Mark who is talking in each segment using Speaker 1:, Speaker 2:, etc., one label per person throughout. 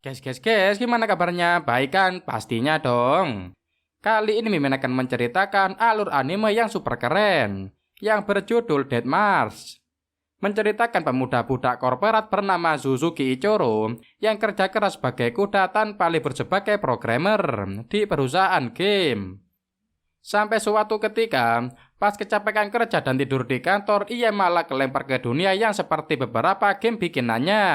Speaker 1: Guys, gimana kabarnya? Baik kan? Pastinya dong. Kali ini Mimin akan menceritakan alur anime yang super keren, yang berjudul Dead Mars. Menceritakan pemuda budak korporat bernama Suzuki Ichiro yang kerja keras sebagai kuda tanpa libur sebagai programmer di perusahaan game. Sampai suatu ketika, pas kecapekan kerja dan tidur di kantor, ia malah kelempar ke dunia yang seperti beberapa game bikinannya.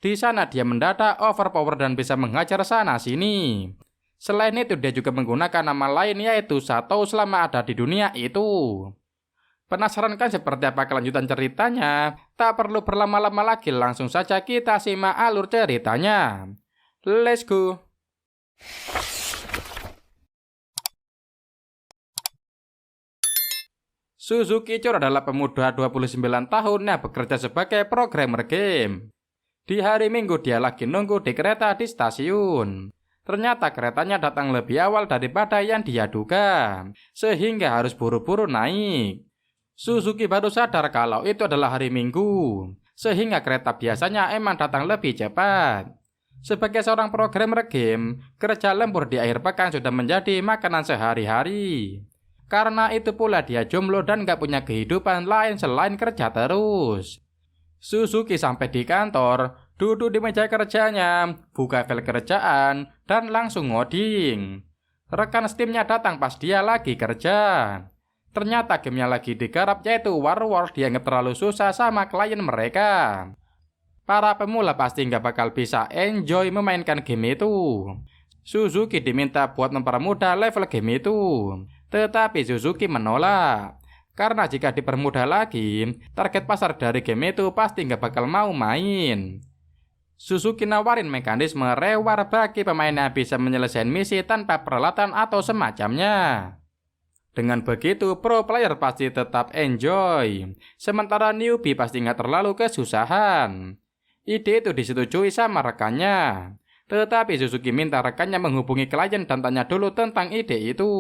Speaker 1: Di sana dia mendadak overpower dan bisa menghajar sana-sini. Selain itu dia juga menggunakan nama lain yaitu Sato selama ada di dunia itu. Penasaran kan seperti apa kelanjutan ceritanya? Tak perlu berlama-lama lagi, langsung saja kita simak alur ceritanya. Let's go! Suzuki Ichiro adalah pemuda 29 tahun yang bekerja sebagai programmer game. Di hari Minggu dia lagi nunggu di kereta di stasiun. Ternyata keretanya datang lebih awal daripada yang dia duga, sehingga harus buru-buru naik. Suzuki baru sadar kalau itu adalah hari Minggu, sehingga kereta biasanya emang datang lebih cepat. Sebagai seorang programmer game, kerja lembur di akhir pekan sudah menjadi makanan sehari-hari. Karena itu pula dia jomblo dan gak punya kehidupan lain selain kerja terus. Suzuki sampai di kantor, duduk di meja kerjanya, buka file kerjaan, dan langsung ngoding. Rekan Steam-nya datang pas dia lagi kerja. Ternyata game yang lagi digarap yaitu War Wars dianggap terlalu susah sama klien mereka. Para pemula pasti nggak bakal bisa enjoy memainkan game itu. Suzuki diminta buat mempermudah level game itu, tetapi Suzuki menolak. Karena jika dipermudah lagi, target pasar dari game itu pasti nggak bakal mau main. Suzuki nawarin mekanisme reward bagi pemain yang bisa menyelesaikan misi tanpa peralatan atau semacamnya. Dengan begitu, pro player pasti tetap enjoy, sementara newbie pasti nggak terlalu kesusahan. Ide itu disetujui sama rekannya, tetapi Suzuki minta rekannya menghubungi klien dan tanya dulu tentang ide itu.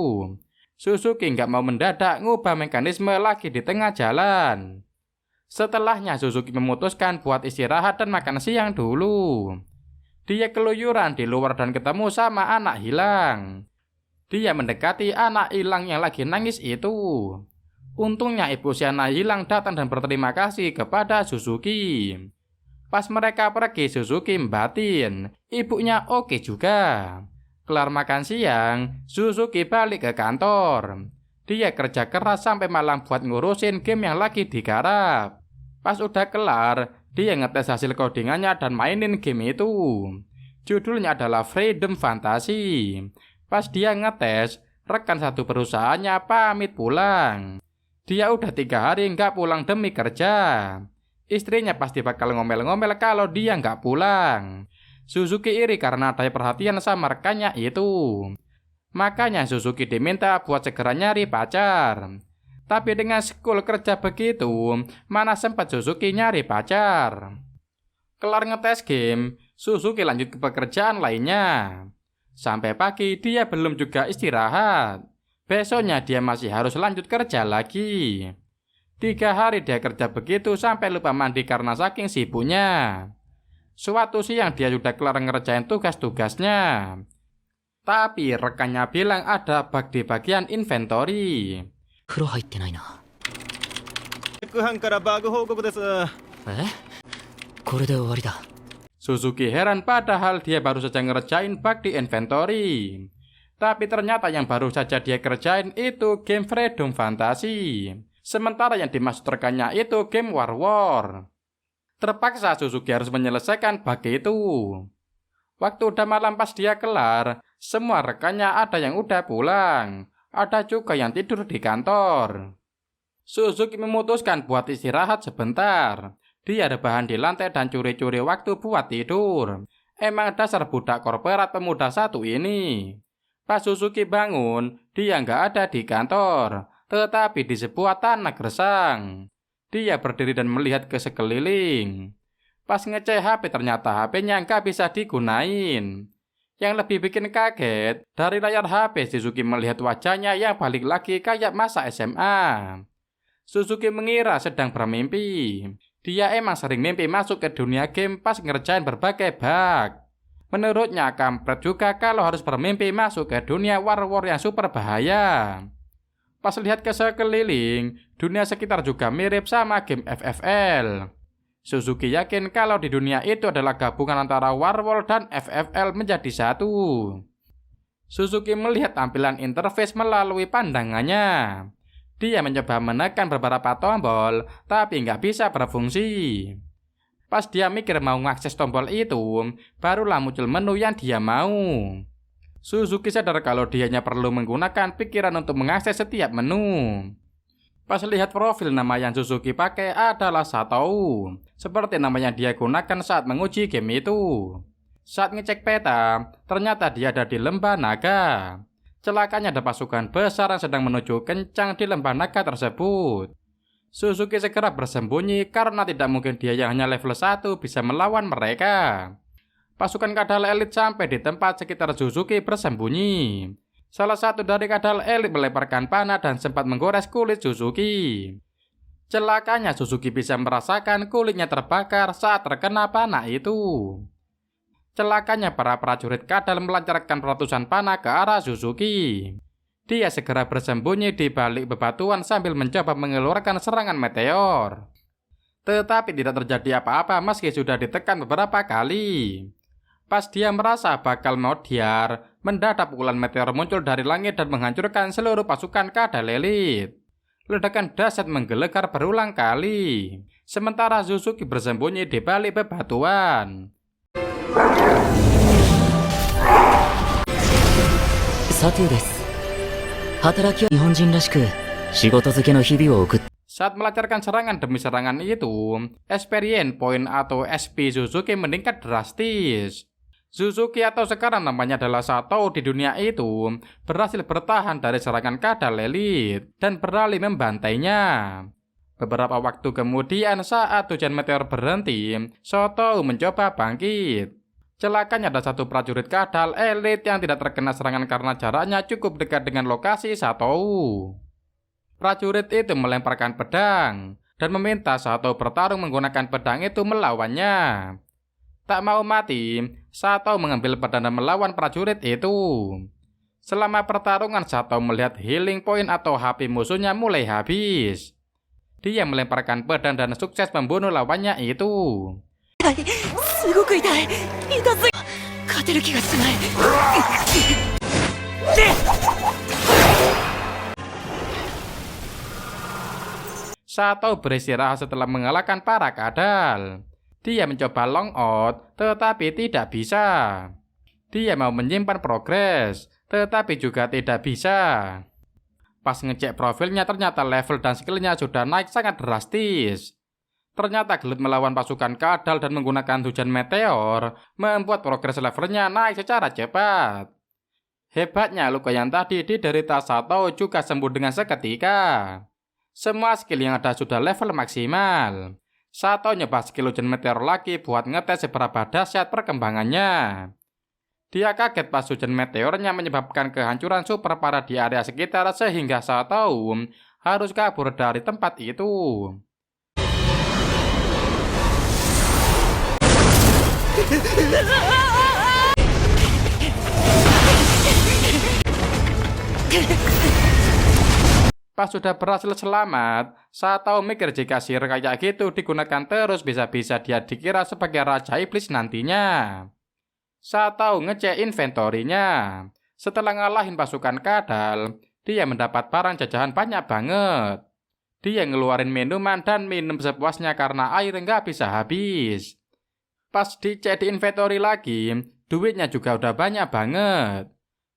Speaker 1: Suzuki nggak mau mendadak ngubah mekanisme lagi di tengah jalan. Setelahnya Suzuki memutuskan buat istirahat dan makan siang dulu. Dia keluyuran di luar dan ketemu sama anak hilang. Dia mendekati anak hilang yang lagi nangis itu. Untungnya ibu si anak hilang datang dan berterima kasih kepada Suzuki. Pas mereka pergi, Suzuki membatin, ibunya oke juga. Kelar makan siang, Suzuki balik ke kantor. Dia kerja keras sampai malam buat ngurusin game yang lagi digarap. Pas udah kelar, dia ngetes hasil codingannya dan mainin game itu. Judulnya adalah Freedom Fantasy. Pas dia ngetes, rekan satu perusahaannya pamit pulang. Dia udah 3 hari nggak pulang demi kerja. Istrinya pasti bakal ngomel-ngomel kalau dia nggak pulang. Suzuki iri karena ada perhatian sama rekannya itu. Makanya Suzuki diminta buat segera nyari pacar. Tapi dengan skul kerja begitu, mana sempat Suzuki nyari pacar. Kelar ngetes game, Suzuki lanjut ke pekerjaan lainnya. Sampai pagi dia belum juga istirahat. Besoknya dia masih harus lanjut kerja lagi. 3 hari dia kerja begitu sampai lupa mandi karena saking sibuknya. Suatu siang dia sudah kelar ngerjain tugas-tugasnya. Tapi rekannya bilang ada bug di bagian inventory.
Speaker 2: 風呂入ってないな。
Speaker 3: 副班からバグ報告です。
Speaker 2: これで終わりだ。
Speaker 1: Suzuki heran padahal dia baru saja ngerjain bug di inventory. Tapi ternyata yang baru saja dia kerjain itu game Freedom Fantasy. Sementara yang dimaksud rekannya itu game War War. Terpaksa Suzuki harus menyelesaikan bug itu. Waktu udah malam pas dia kelar, semua rekannya ada yang udah pulang. Ada juga yang tidur di kantor. Suzuki memutuskan buat istirahat sebentar. Dia rebahan di lantai dan curi-curi waktu buat tidur. Emang dasar budak korporat pemuda satu ini. Pas Suzuki bangun, dia nggak ada di kantor, tetapi di sebuah tanah gersang. Dia berdiri dan melihat ke sekeliling. Pas ngecek HP ternyata HP-nya nggak bisa digunain. Yang lebih bikin kaget, dari layar HP Suzuki melihat wajahnya yang balik lagi kayak masa SMA. Suzuki mengira sedang bermimpi. Dia emang sering mimpi masuk ke dunia game pas ngerjain berbagai bug. Menurutnya kampret juga kalau harus bermimpi masuk ke dunia war-war yang super bahaya. Pas lihat ke sekeliling, dunia sekitar juga mirip sama game FFL. Suzuki yakin kalau di dunia itu adalah gabungan antara Warworld dan FFL menjadi satu. Suzuki melihat tampilan interface melalui pandangannya. Dia mencoba menekan beberapa tombol, tapi nggak bisa berfungsi. Pas dia mikir mau mengakses tombol itu, barulah muncul menu yang dia mau. Suzuki sadar kalau dia hanya perlu menggunakan pikiran untuk mengakses setiap menu. Pas lihat profil nama yang Suzuki pakai adalah Satou, seperti nama yang dia gunakan saat menguji game itu. Saat ngecek peta, ternyata dia ada di lembah naga. Celakanya ada pasukan besar yang sedang menuju kencang di lembah naga tersebut. Suzuki segera bersembunyi karena tidak mungkin dia yang hanya level 1 bisa melawan mereka. Pasukan kadal elit sampai di tempat sekitar Suzuki bersembunyi. Salah satu dari kadal elit melemparkan panah dan sempat menggores kulit Suzuki. Celakanya Suzuki bisa merasakan kulitnya terbakar saat terkena panah itu. Celakanya para prajurit kadal melancarkan ratusan panah ke arah Suzuki. Dia segera bersembunyi di balik bebatuan sambil mencoba mengeluarkan serangan meteor. Tetapi tidak terjadi apa-apa meski sudah ditekan beberapa kali. Pas dia merasa bakal modiar, mendadak pukulan meteor muncul dari langit dan menghancurkan seluruh pasukan kadal elit. Ledakan dahsyat menggelegar berulang kali, sementara Suzuki bersembunyi di balik bebatuan.
Speaker 2: Satiu desu. Hataraki wa Nihonjin rashiku, shigoto zuke no hibi wo okuttu.
Speaker 1: Saat melancarkan serangan demi serangan itu, experience point atau SP Suzuki meningkat drastis. Suzuki atau sekarang namanya adalah Satou di dunia itu berhasil bertahan dari serangan kadal elit dan beralih membantainya. Beberapa waktu kemudian saat hujan meteor berhenti, Satou mencoba bangkit. Celakanya ada satu prajurit kadal elit yang tidak terkena serangan karena jaraknya cukup dekat dengan lokasi Satou. Prajurit itu melemparkan pedang dan meminta Satou bertarung menggunakan pedang itu melawannya. Tak mau mati, Satou mengambil pedang dan melawan prajurit itu. Selama pertarungan, Satou melihat healing point atau HP musuhnya mulai habis. Dia melemparkan pedang dan sukses membunuh lawannya itu. Satou beristirahat setelah mengalahkan para kadal. Dia mencoba long out, tetapi tidak bisa. Dia mau menyimpan progres, tetapi juga tidak bisa. Pas ngecek profilnya ternyata level dan skillnya sudah naik sangat drastis. Ternyata gelut melawan pasukan kadal dan menggunakan hujan meteor membuat progres levelnya naik secara cepat. Hebatnya luka yang tadi diderita Satou juga sembuh dengan seketika. Semua skill yang ada sudah level maksimal. Satou nyoba skill hujan meteor lagi buat ngetes seberapa dahsyat perkembangannya. Dia kaget pas hujan meteornya menyebabkan kehancuran super parah di area sekitar sehingga Satou harus kabur dari tempat itu. Pas sudah berhasil selamat, Satou mikir jika sihir kayak gitu digunakan terus bisa-bisa dia dikira sebagai Raja Iblis nantinya. Satou ngecek inventorinya. Setelah ngalahin pasukan kadal, dia mendapat barang jajahan banyak banget. Dia ngeluarin minuman dan minum sepuasnya karena air nggak bisa habis. Pas dicek di inventory lagi, duitnya juga udah banyak banget.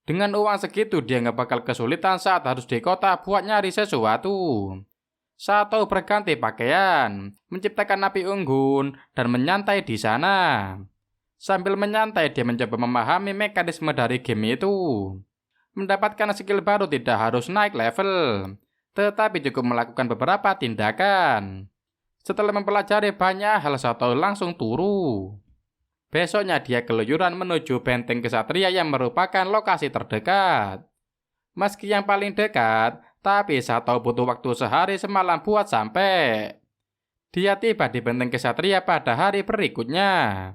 Speaker 1: Dengan uang segitu dia nggak bakal kesulitan saat harus di kota buat nyari sesuatu. Satou berganti pakaian, menciptakan api unggun, dan menyantai di sana. Sambil menyantai dia mencoba memahami mekanisme dari game itu. Mendapatkan skill baru tidak harus naik level, tetapi cukup melakukan beberapa tindakan. Setelah mempelajari banyak hal, Satou langsung turu. Besoknya dia keluyuran menuju benteng kesatria yang merupakan lokasi terdekat. Meski yang paling dekat, tapi Satou butuh waktu sehari semalam buat sampai. Dia tiba di benteng kesatria pada hari berikutnya.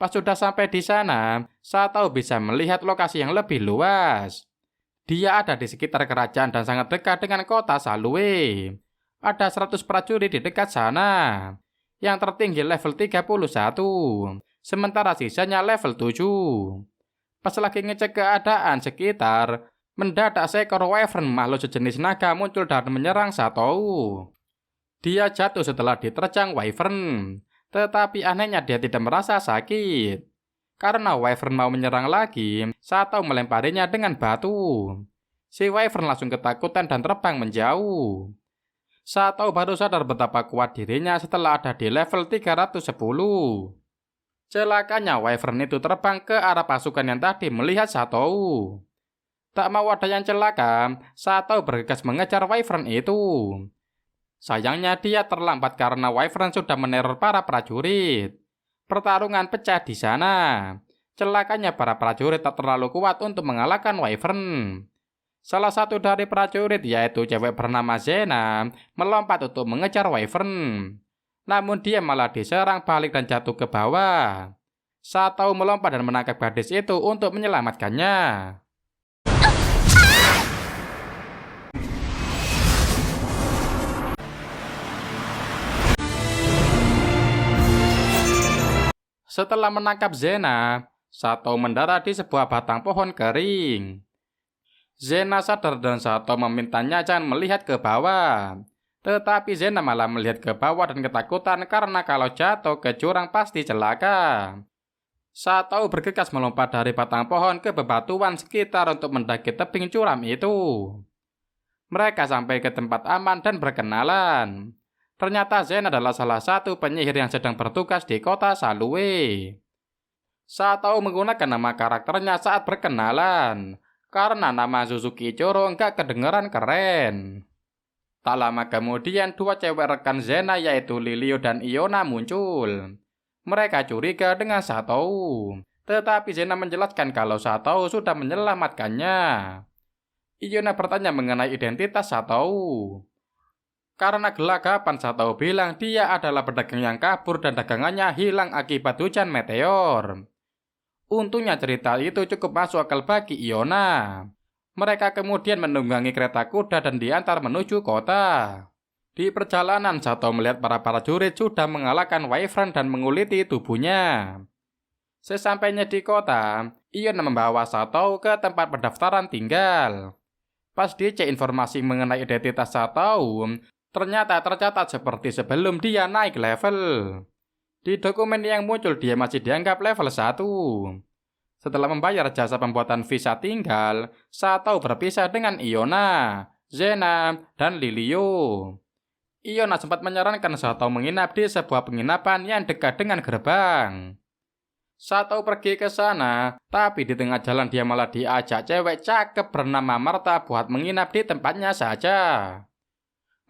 Speaker 1: Pas sudah sampai di sana, Sato bisa melihat lokasi yang lebih luas. Dia ada di sekitar kerajaan dan sangat dekat dengan kota Salue. Ada 100 prajurit di dekat sana. Yang tertinggi level 31, sementara sisanya level 7. Pas lagi ngecek keadaan sekitar, mendadak seekor wyvern makhluk sejenis naga muncul dan menyerang Sato. Dia jatuh setelah diterjang wyvern, tetapi anehnya dia tidak merasa sakit. Karena wyvern mau menyerang lagi, Sato melemparinya dengan batu. Si wyvern langsung ketakutan dan terbang menjauh. Sato baru sadar betapa kuat dirinya setelah ada di level 310. Celakanya wyvern itu terbang ke arah pasukan yang tadi melihat Sato. Tak mau ada yang celaka, Sato bergegas mengejar wyvern itu. Sayangnya dia terlambat karena wyvern sudah meneror para prajurit. Pertarungan pecah di sana. Celakanya para prajurit tak terlalu kuat untuk mengalahkan wyvern. Salah satu dari prajurit, yaitu cewek bernama Zena, melompat untuk mengejar wyvern. Namun dia malah diserang balik dan jatuh ke bawah. Sato melompat dan menangkap gadis itu untuk menyelamatkannya. Setelah menangkap Zena, Sato mendarat di sebuah batang pohon kering. Zena sadar dan Sato memintanya jangan melihat ke bawah. Tetapi Zena malah melihat ke bawah dan ketakutan karena kalau jatuh ke jurang pasti celaka. Sato bergegas melompat dari batang pohon ke bebatuan sekitar untuk mendaki tebing curam itu. Mereka sampai ke tempat aman dan berkenalan. Ternyata Zen adalah salah satu penyihir yang sedang bertugas di kota Salue. Sato menggunakan nama karakternya saat berkenalan, karena nama Suzuki Ichiro nggak kedengeran keren. Tak lama kemudian dua cewek rekan Zena yaitu Lilio dan Iona muncul. Mereka curiga dengan Sato, tetapi Zena menjelaskan kalau Sato sudah menyelamatkannya. Iona bertanya mengenai identitas Sato. Karena gelagapan, Sato bilang dia adalah pedagang yang kabur dan dagangannya hilang akibat hujan meteor. Untungnya cerita itu cukup masuk akal bagi Iona. Mereka kemudian menunggangi kereta kuda dan diantar menuju kota. Di perjalanan, Sato melihat para prajurit sudah mengalahkan wyvern dan menguliti tubuhnya. Sesampainya di kota, Iona membawa Sato ke tempat pendaftaran tinggal. Pas dicek informasi mengenai identitas Sato, ternyata tercatat seperti sebelum dia naik level. Di dokumen yang muncul dia masih dianggap level 1. Setelah membayar jasa pembuatan visa tinggal, Sato berpisah dengan Iona, Zena, dan Lilio. Iona sempat menyarankan Sato menginap di sebuah penginapan yang dekat dengan gerbang. Sato pergi ke sana, tapi di tengah jalan dia malah diajak cewek cakep bernama Marta buat menginap di tempatnya saja.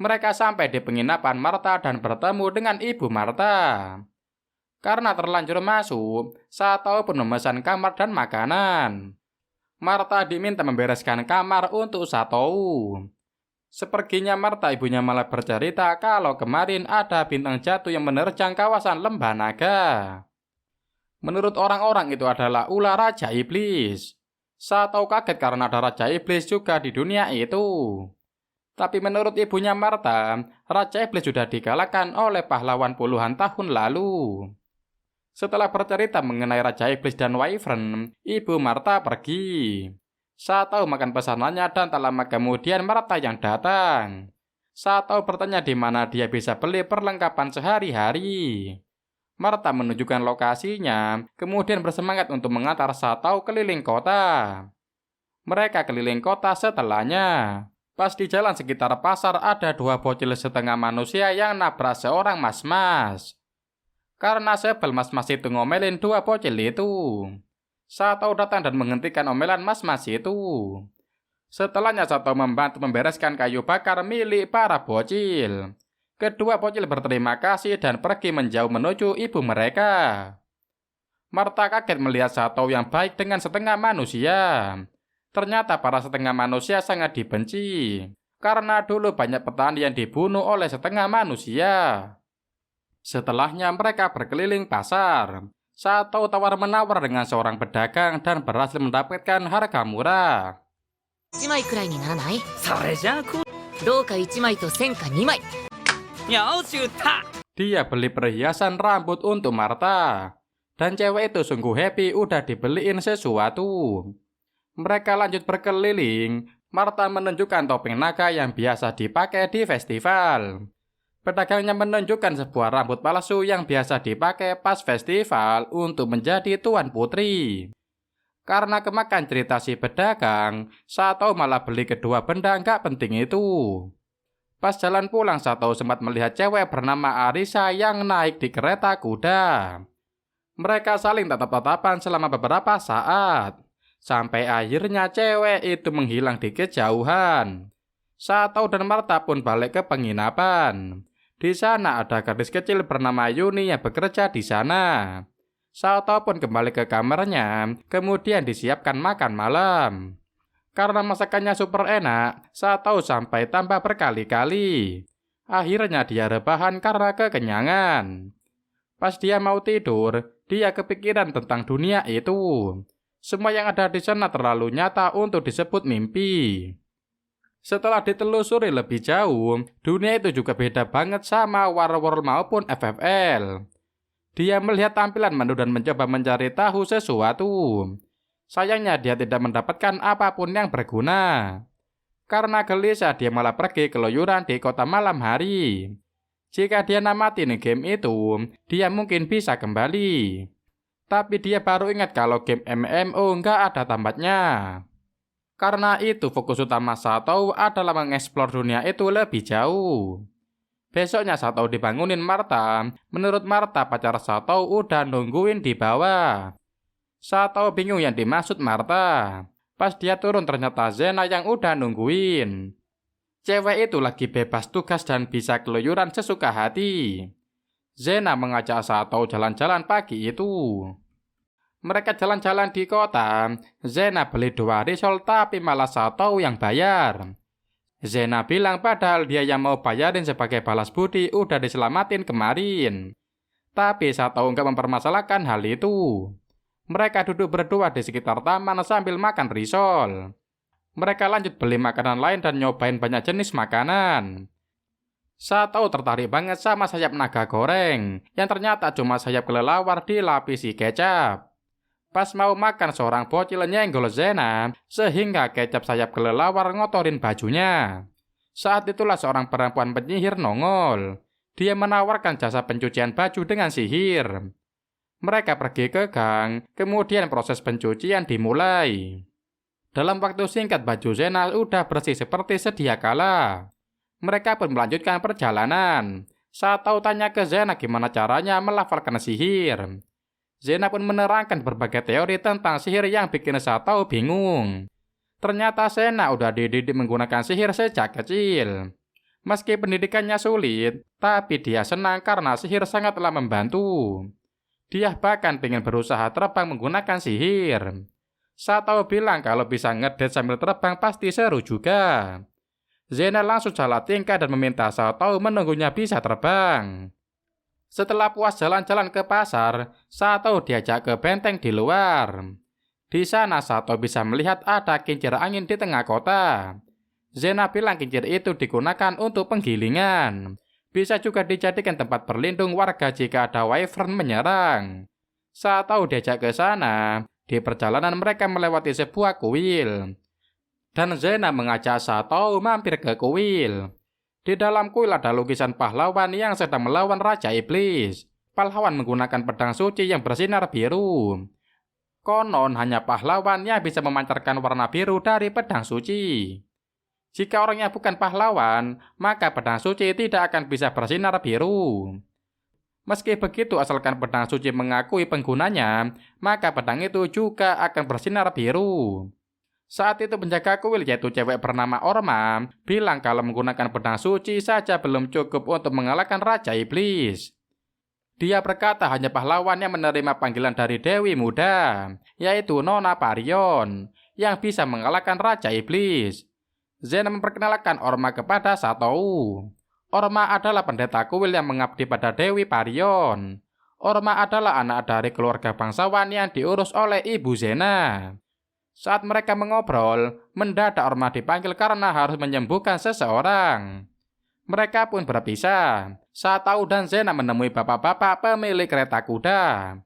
Speaker 1: Mereka sampai di penginapan Marta dan bertemu dengan ibu Marta. Karena terlanjur masuk, Sato pun memesan kamar dan makanan. Marta diminta membereskan kamar untuk Sato. Seperginya Marta, ibunya malah bercerita kalau kemarin ada bintang jatuh yang menerjang kawasan lembah naga. Menurut orang-orang itu adalah ular Raja Iblis. Sato kaget karena ada Raja Iblis juga di dunia itu. Tapi menurut ibunya Marta, Raja Iblis sudah dikalahkan oleh pahlawan puluhan tahun lalu. Setelah bercerita mengenai Raja Iblis dan wyvern, ibu Marta pergi. Sato makan pesanannya dan tak lama kemudian Marta yang datang. Sato bertanya di mana dia bisa beli perlengkapan sehari-hari. Marta menunjukkan lokasinya, kemudian bersemangat untuk mengantar Sato keliling kota. Mereka keliling kota setelahnya. Pas di jalan sekitar pasar ada dua bocil setengah manusia yang nabrak seorang mas-mas. Karena sebel mas-mas itu ngomelin dua bocil itu, Sato datang dan menghentikan omelan mas-mas itu. Setelahnya Sato membantu membereskan kayu bakar milik para bocil. Kedua bocil berterima kasih dan pergi menjauh menuju ibu mereka. Marta kaget melihat Sato yang baik dengan setengah manusia. Ternyata para setengah manusia sangat dibenci, karena dulu banyak petani yang dibunuh oleh setengah manusia. Setelahnya mereka berkeliling pasar. Sato tawar-menawar dengan seorang pedagang dan berhasil mendapatkan harga murah.
Speaker 2: 1枚くらいにならない？
Speaker 4: それじゃあこ
Speaker 2: どうか1枚と1000か2枚。
Speaker 4: うよし打った
Speaker 1: Dia beli perhiasan rambut untuk Martha. Dan cewek itu sungguh happy udah dibeliin sesuatu. Mereka lanjut berkeliling. Martha menunjukkan topeng naga yang biasa dipakai di festival. Pedagangnya menunjukkan sebuah rambut palsu yang biasa dipakai pas festival untuk menjadi tuan putri. Karena kemakan cerita si pedagang, Sato malah beli kedua benda nggak penting itu. Pas jalan pulang, Sato sempat melihat cewek bernama Arisa yang naik di kereta kuda. Mereka saling tatap-tatapan selama beberapa saat. Sampai akhirnya cewek itu menghilang di kejauhan. Sato dan Martha pun balik ke penginapan. Di sana ada gadis kecil bernama Yuni yang bekerja di sana. Sato pun kembali ke kamarnya, kemudian disiapkan makan malam. Karena masakannya super enak, Sato sampai tambah berkali-kali. Akhirnya dia rebahan karena kekenyangan. Pas dia mau tidur, dia kepikiran tentang dunia itu. Semua yang ada di sana terlalu nyata untuk disebut mimpi. Setelah ditelusuri lebih jauh, dunia itu juga beda banget sama Warworld maupun FFL. Dia melihat tampilan menu dan mencoba mencari tahu sesuatu. Sayangnya dia tidak mendapatkan apapun yang berguna. Karena gelisah dia malah pergi keluyuran di kota malam hari. Jika dia namatin game itu, dia mungkin bisa kembali. Tapi dia baru ingat kalau game MMO nggak ada tamatnya. Karena itu fokus utama Sato adalah mengeksplor dunia itu lebih jauh. Besoknya Sato dibangunin Martha. Menurut Martha pacar Sato udah nungguin di bawah. Sato bingung yang dimaksud Martha. Pas dia turun ternyata Zena yang udah nungguin. Cewek itu lagi bebas tugas dan bisa keluyuran sesuka hati. Zena mengajak Sato jalan-jalan pagi itu. Mereka jalan-jalan di kota. Zena beli 2 risol tapi malah Sato yang bayar. Zena bilang padahal dia yang mau bayarin sebagai balas budi udah diselamatin kemarin. Tapi Sato nggak mempermasalahkan hal itu. Mereka duduk berdua di sekitar taman sambil makan risol. Mereka lanjut beli makanan lain dan nyobain banyak jenis makanan. Sato tertarik banget sama sayap naga goreng, yang ternyata cuma sayap kelelawar dilapisi kecap. Pas mau makan seorang bocil nyenggol Zena, sehingga kecap sayap kelelawar ngotorin bajunya. Saat itulah seorang perempuan penyihir nongol. Dia menawarkan jasa pencucian baju dengan sihir. Mereka pergi ke gang, kemudian proses pencucian dimulai. Dalam waktu singkat baju Zena udah bersih seperti sedia kala. Mereka pun melanjutkan perjalanan. Sato tanya ke Zena gimana caranya melafalkan sihir. Zena pun menerangkan berbagai teori tentang sihir yang bikin Sato bingung. Ternyata Zena udah dididik menggunakan sihir sejak kecil. Meski pendidikannya sulit, tapi dia senang karena sihir sangatlah membantu. Dia bahkan ingin berusaha terbang menggunakan sihir. Sato bilang kalau bisa ngedate sambil terbang pasti seru juga. Zena langsung salah tingkah dan meminta Sato menunggunya bisa terbang. Setelah puas jalan-jalan ke pasar, Sato diajak ke benteng di luar. Di sana Sato bisa melihat ada kincir angin di tengah kota. Zena bilang kincir itu digunakan untuk penggilingan. Bisa juga dijadikan tempat berlindung warga jika ada wyvern menyerang. Sato diajak ke sana. Di perjalanan mereka melewati sebuah kuil. Dan Zena mengajak Sato mampir ke kuil. Di dalam kuil ada lukisan pahlawan yang sedang melawan Raja Iblis. Pahlawan menggunakan pedang suci yang bersinar biru. Konon hanya pahlawan yang bisa memancarkan warna biru dari pedang suci. Jika orangnya bukan pahlawan, maka pedang suci tidak akan bisa bersinar biru. Meski begitu, asalkan pedang suci mengakui penggunanya, maka pedang itu juga akan bersinar biru. Saat itu penjaga kuil yaitu cewek bernama Orma bilang kalau menggunakan pedang suci saja belum cukup untuk mengalahkan Raja Iblis. Dia berkata hanya pahlawan yang menerima panggilan dari Dewi Muda, yaitu Nona Parion, yang bisa mengalahkan Raja Iblis. Zena memperkenalkan Orma kepada Sato. Orma adalah pendeta kuil yang mengabdi pada Dewi Parion. Orma adalah anak dari keluarga bangsawan yang diurus oleh ibu Zena. Saat mereka mengobrol, mendadak Orma dipanggil karena harus menyembuhkan seseorang. Mereka pun berpisah. Satao dan Zena menemui bapak-bapak pemilik kereta kuda.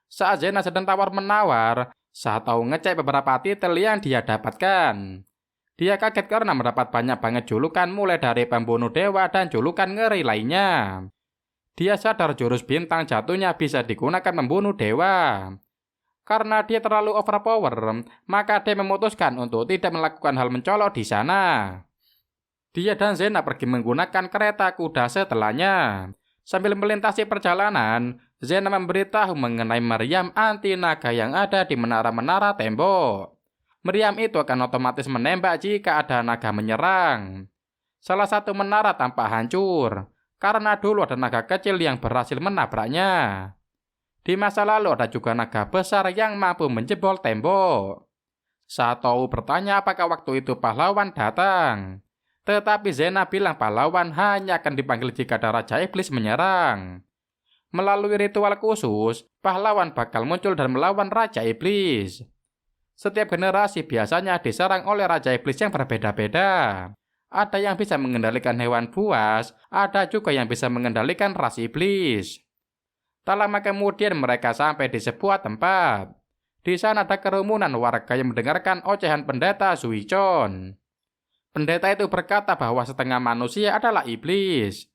Speaker 1: Saat Zena sedang tawar-menawar, Satao ngecek beberapa titel yang dia dapatkan. Dia kaget karena mendapat banyak banget julukan mulai dari pembunuh dewa dan julukan ngeri lainnya. Dia sadar jurus bintang jatuhnya bisa digunakan membunuh dewa. Karena dia terlalu overpower, maka dia memutuskan untuk tidak melakukan hal mencolok di sana. Dia dan Zena pergi menggunakan kereta kuda setelahnya. Sambil melintasi perjalanan, Zena memberitahu mengenai meriam anti naga yang ada di menara-menara tembok. Meriam itu akan otomatis menembak jika ada naga menyerang. Salah satu menara tampak hancur, karena dulu ada naga kecil yang berhasil menabraknya. Di masa lalu ada juga naga besar yang mampu menjebol tembok. Satao bertanya apakah waktu itu pahlawan datang. Tetapi Zena bilang pahlawan hanya akan dipanggil jika ada Raja Iblis menyerang. Melalui ritual khusus, pahlawan bakal muncul dan melawan Raja Iblis. Setiap generasi biasanya diserang oleh Raja Iblis yang berbeda-beda. Ada yang bisa mengendalikan hewan buas, ada juga yang bisa mengendalikan ras iblis. Tak lama kemudian mereka sampai di sebuah tempat. Di sana ada kerumunan warga yang mendengarkan ocehan pendeta Zuichon. Pendeta itu berkata bahwa setengah manusia adalah iblis.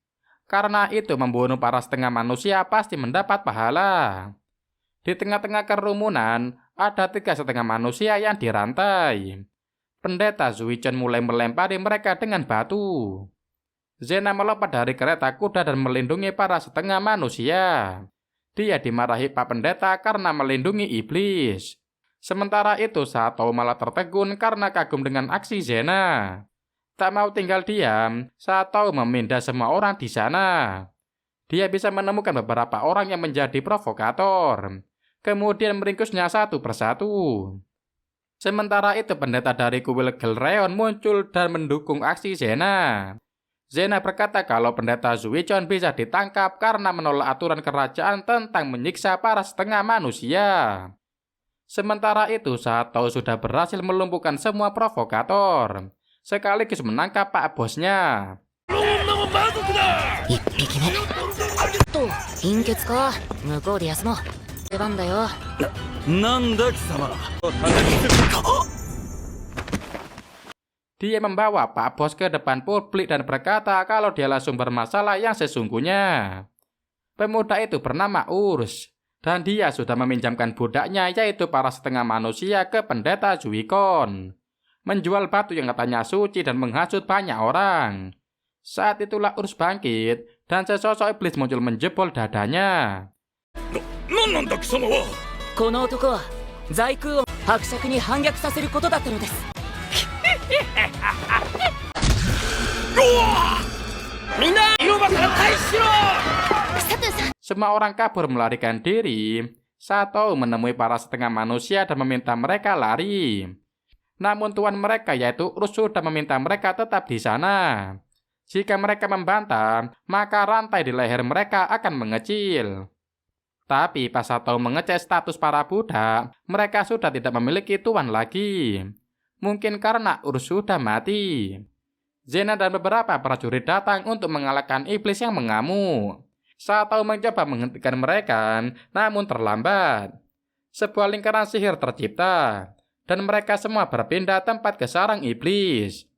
Speaker 1: Karena itu membunuh para setengah manusia pasti mendapat pahala. Di tengah-tengah kerumunan, ada 3,5 manusia yang dirantai. Pendeta Zuichon mulai melempari mereka dengan batu. Zena melompat dari kereta kuda dan melindungi para setengah manusia. Dia dimarahi Pak Pendeta karena melindungi iblis. Sementara itu Satao malah tertegun karena kagum dengan aksi Zena. Tak mau tinggal diam, Satao memindah semua orang di sana. Dia bisa menemukan beberapa orang yang menjadi provokator. Kemudian meringkusnya satu persatu. Sementara itu pendeta dari kuil Gelreon muncul dan mendukung aksi Zena. Zena berkata kalau pendeta Zuichon bisa ditangkap karena menolak aturan kerajaan tentang menyiksa para setengah manusia. Sementara itu Satao sudah berhasil melumpuhkan semua provokator, sekaligus menangkap pak bosnya.
Speaker 2: 一匹目と貧血か向こうで休もう出番だよ
Speaker 4: なんだ貴様。
Speaker 1: Dia membawa Pak Bos ke depan publik dan berkata kalau dialah sumber masalah yang sesungguhnya. Pemuda itu bernama Urs, dan dia sudah meminjamkan budaknya yaitu para setengah manusia ke pendeta Zuikon. Menjual batu yang katanya suci dan menghasut banyak orang. Saat itulah Urs bangkit, dan sesosok iblis muncul menjebol dadanya.
Speaker 4: なんなんだ貴様は。
Speaker 2: この男は在空を伯爵に反逆させることだったのです
Speaker 4: みんな広場から退避しろ。
Speaker 1: Semua orang kabur melarikan diri. Satao menemui para setengah manusia dan meminta mereka lari. Namun tuan mereka yaitu Urs sudah meminta mereka tetap di sana. Jika mereka membantah, maka rantai di leher mereka akan mengecil. Tapi pas Satao mengecek status para budak, mereka sudah tidak memiliki tuan lagi. Mungkin karena Urs sudah mati. Zena dan beberapa prajurit datang untuk mengalahkan iblis yang mengamuk. Satao mencoba menghentikan mereka, namun terlambat. Sebuah lingkaran sihir tercipta, dan mereka semua berpindah tempat ke sarang iblis.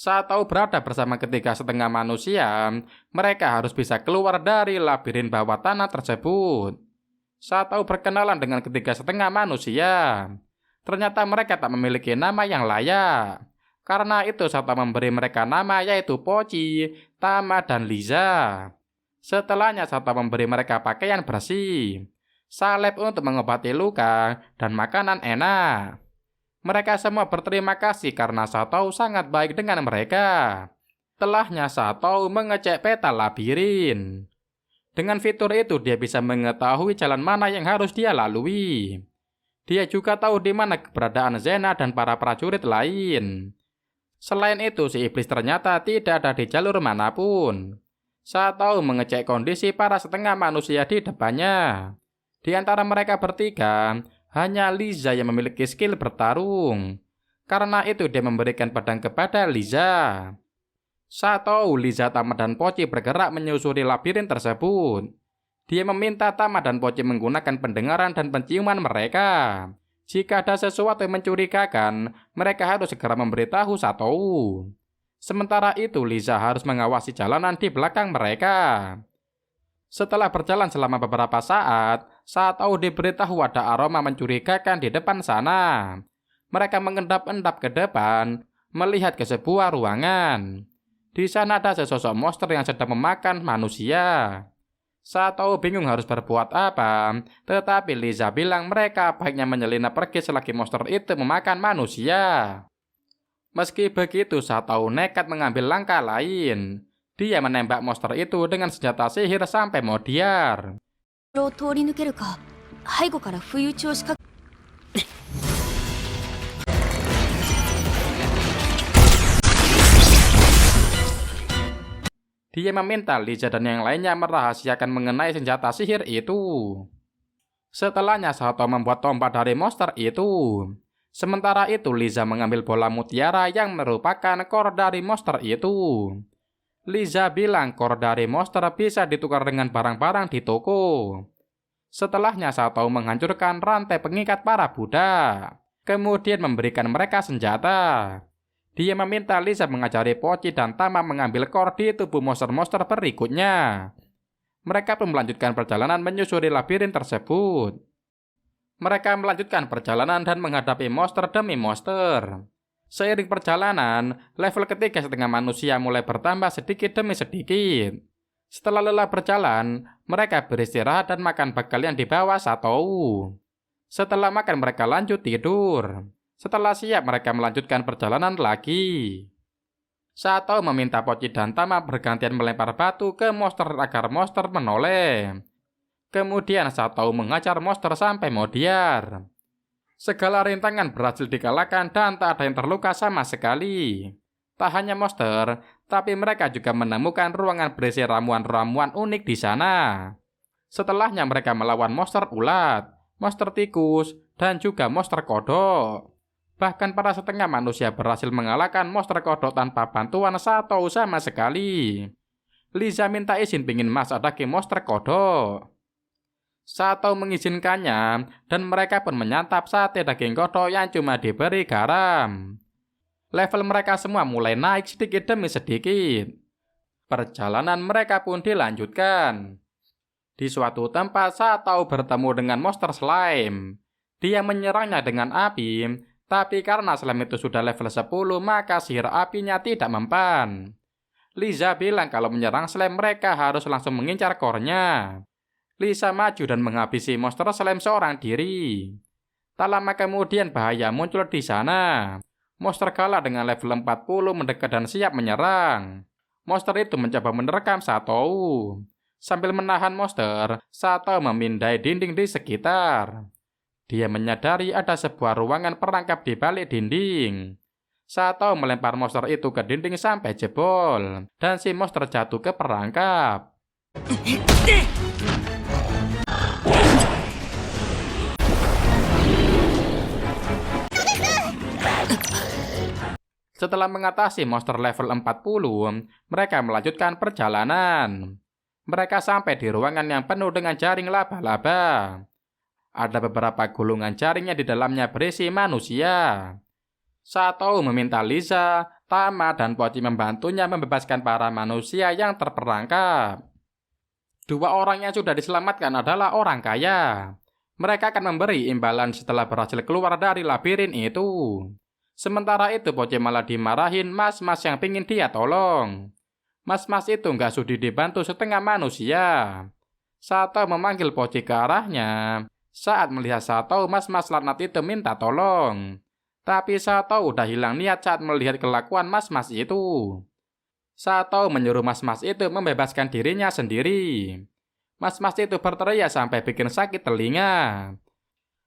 Speaker 1: Satao berada bersama ketiga setengah manusia, mereka harus bisa keluar dari labirin bawah tanah tersebut. Satao berkenalan dengan ketiga setengah manusia. Ternyata mereka tak memiliki nama yang layak. Karena itu Satao memberi mereka nama yaitu Pochi, Tama, dan Liza. Setelahnya Satao memberi mereka pakaian bersih, salep untuk mengobati luka, dan makanan enak. Mereka semua berterima kasih karena Satao sangat baik dengan mereka. Setelahnya Satao mengecek peta labirin. Dengan fitur itu dia bisa mengetahui jalan mana yang harus dia lalui. Dia juga tahu di mana keberadaan Zena dan para prajurit lain. Selain itu, si iblis ternyata tidak ada di jalur manapun. Saat tahu mengecek kondisi para setengah manusia di depannya. Di antara mereka bertiga, hanya Liza yang memiliki skill bertarung. Karena itu dia memberikan pedang kepada Liza. Saat tahu Liza, Tama, dan Pochi bergerak menyusuri labirin tersebut. Dia meminta Tama dan Pochi menggunakan pendengaran dan penciuman mereka. Jika ada sesuatu yang mencurigakan, mereka harus segera memberitahu Satou. Sementara itu, Liza harus mengawasi jalanan di belakang mereka. Setelah berjalan selama beberapa saat, Satou diberitahu ada aroma mencurigakan di depan sana. Mereka mengendap-endap ke depan, melihat ke sebuah ruangan. Di sana ada sesosok monster yang sedang memakan manusia. Satou bingung harus berbuat apa, tetapi Liza bilang mereka baiknya menyelinap pergi selagi monster itu memakan manusia. Meski begitu, Satou nekat mengambil langkah lain. Dia menembak monster itu dengan senjata sihir sampai modiar.
Speaker 5: を通り抜けるか、背後から不意打ちを仕掛け
Speaker 1: Dia meminta Liza dan yang lainnya merahasiakan mengenai senjata sihir itu. Setelahnya, Satou membuat tombak dari monster itu. Sementara itu, Liza mengambil bola mutiara yang merupakan core dari monster itu. Liza bilang core dari monster bisa ditukar dengan barang-barang di toko. Setelahnya, Satou menghancurkan rantai pengikat para budak. Kemudian memberikan mereka senjata. Dia meminta Liza mengajari Pochi dan Tama mengambil core di tubuh monster-monster berikutnya. Mereka pun melanjutkan perjalanan menyusuri labirin tersebut. Mereka melanjutkan perjalanan dan menghadapi monster demi monster. Seiring perjalanan, level ketiga setengah manusia mulai bertambah sedikit demi sedikit. Setelah lelah berjalan, mereka beristirahat dan makan bekal yang dibawa Satou. Setelah makan, mereka lanjut tidur. Setelah siap, mereka melanjutkan perjalanan lagi. Satou meminta Pochi dan Tama bergantian melempar batu ke monster agar monster menoleh. Kemudian Satou mengajar monster sampai modiar. Segala rintangan berhasil dikalahkan dan tak ada yang terluka sama sekali. Tak hanya monster, tapi mereka juga menemukan ruangan berisi ramuan-ramuan unik di sana. Setelahnya mereka melawan monster ulat, monster tikus, dan juga monster kodok. Bahkan para setengah manusia berhasil mengalahkan monster kodok tanpa bantuan Satou sama sekali. Liza minta izin pingin masak daging monster kodok. Satou mengizinkannya dan mereka pun menyantap sate daging kodok yang cuma diberi garam. Level mereka semua mulai naik sedikit demi sedikit. Perjalanan mereka pun dilanjutkan. Di suatu tempat, Satou bertemu dengan monster slime. Dia menyerangnya dengan api, tapi karena slime itu sudah level 10, maka sihir apinya tidak mempan. Liza bilang kalau menyerang slime mereka harus langsung mengincar core-nya. Liza maju dan menghabisi monster slime seorang diri. Tak lama kemudian bahaya muncul di sana. Monster gala dengan level 40 mendekat dan siap menyerang. Monster itu mencoba menerkam Satou. Sambil menahan monster, Satou memindai dinding di sekitar. Dia menyadari ada sebuah ruangan perangkap di balik dinding. Satou melempar monster itu ke dinding sampai jebol, dan si monster jatuh ke perangkap. Setelah mengatasi monster level 40, mereka melanjutkan perjalanan. Mereka sampai di ruangan yang penuh dengan jaring laba-laba. Ada beberapa gulungan jaringnya di dalamnya berisi manusia. Satou meminta Liza, Tama, dan Pochi membantunya membebaskan para manusia yang terperangkap. Dua orang yang sudah diselamatkan adalah orang kaya. Mereka akan memberi imbalan setelah berhasil keluar dari labirin itu. Sementara itu Pochi malah dimarahin mas-mas yang pingin dia tolong. Mas-mas itu nggak sudi dibantu setengah manusia. Satou memanggil Pochi ke arahnya. Saat melihat Satou, mas-mas laknat itu minta tolong. Tapi Satou udah hilang niat saat melihat kelakuan mas-mas itu. Satou menyuruh mas-mas itu membebaskan dirinya sendiri. Mas-mas itu berteriak sampai bikin sakit telinga.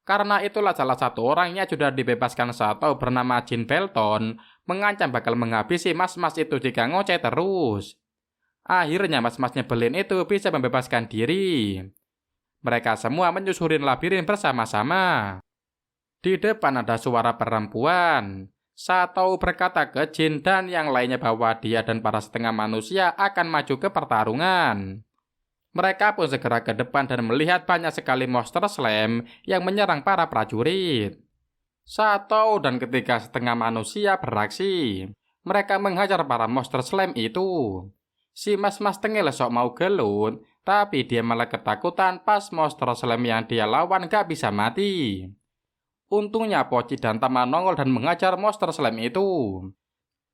Speaker 1: Karena itulah salah satu orang yang sudah dibebaskan Sato bernama Jin Belton mengancam bakal menghabisi mas-mas itu jika ngoceh terus. Akhirnya mas-mas nyebelin itu bisa membebaskan diri. Mereka semua menyusurin labirin bersama-sama. Di depan ada suara perempuan. Sato berkata ke Jin dan yang lainnya bahwa dia dan para setengah manusia akan maju ke pertarungan. Mereka pun segera ke depan dan melihat banyak sekali monster slam yang menyerang para prajurit. Sato dan ketiga setengah manusia beraksi. Mereka menghajar para monster slam itu. Si mas-mas tengil sok mau gelut, tapi dia malah ketakutan pas monster slam yang dia lawan gak bisa mati. Untungnya Pochi dan Tama nongol dan mengajar monster slam itu.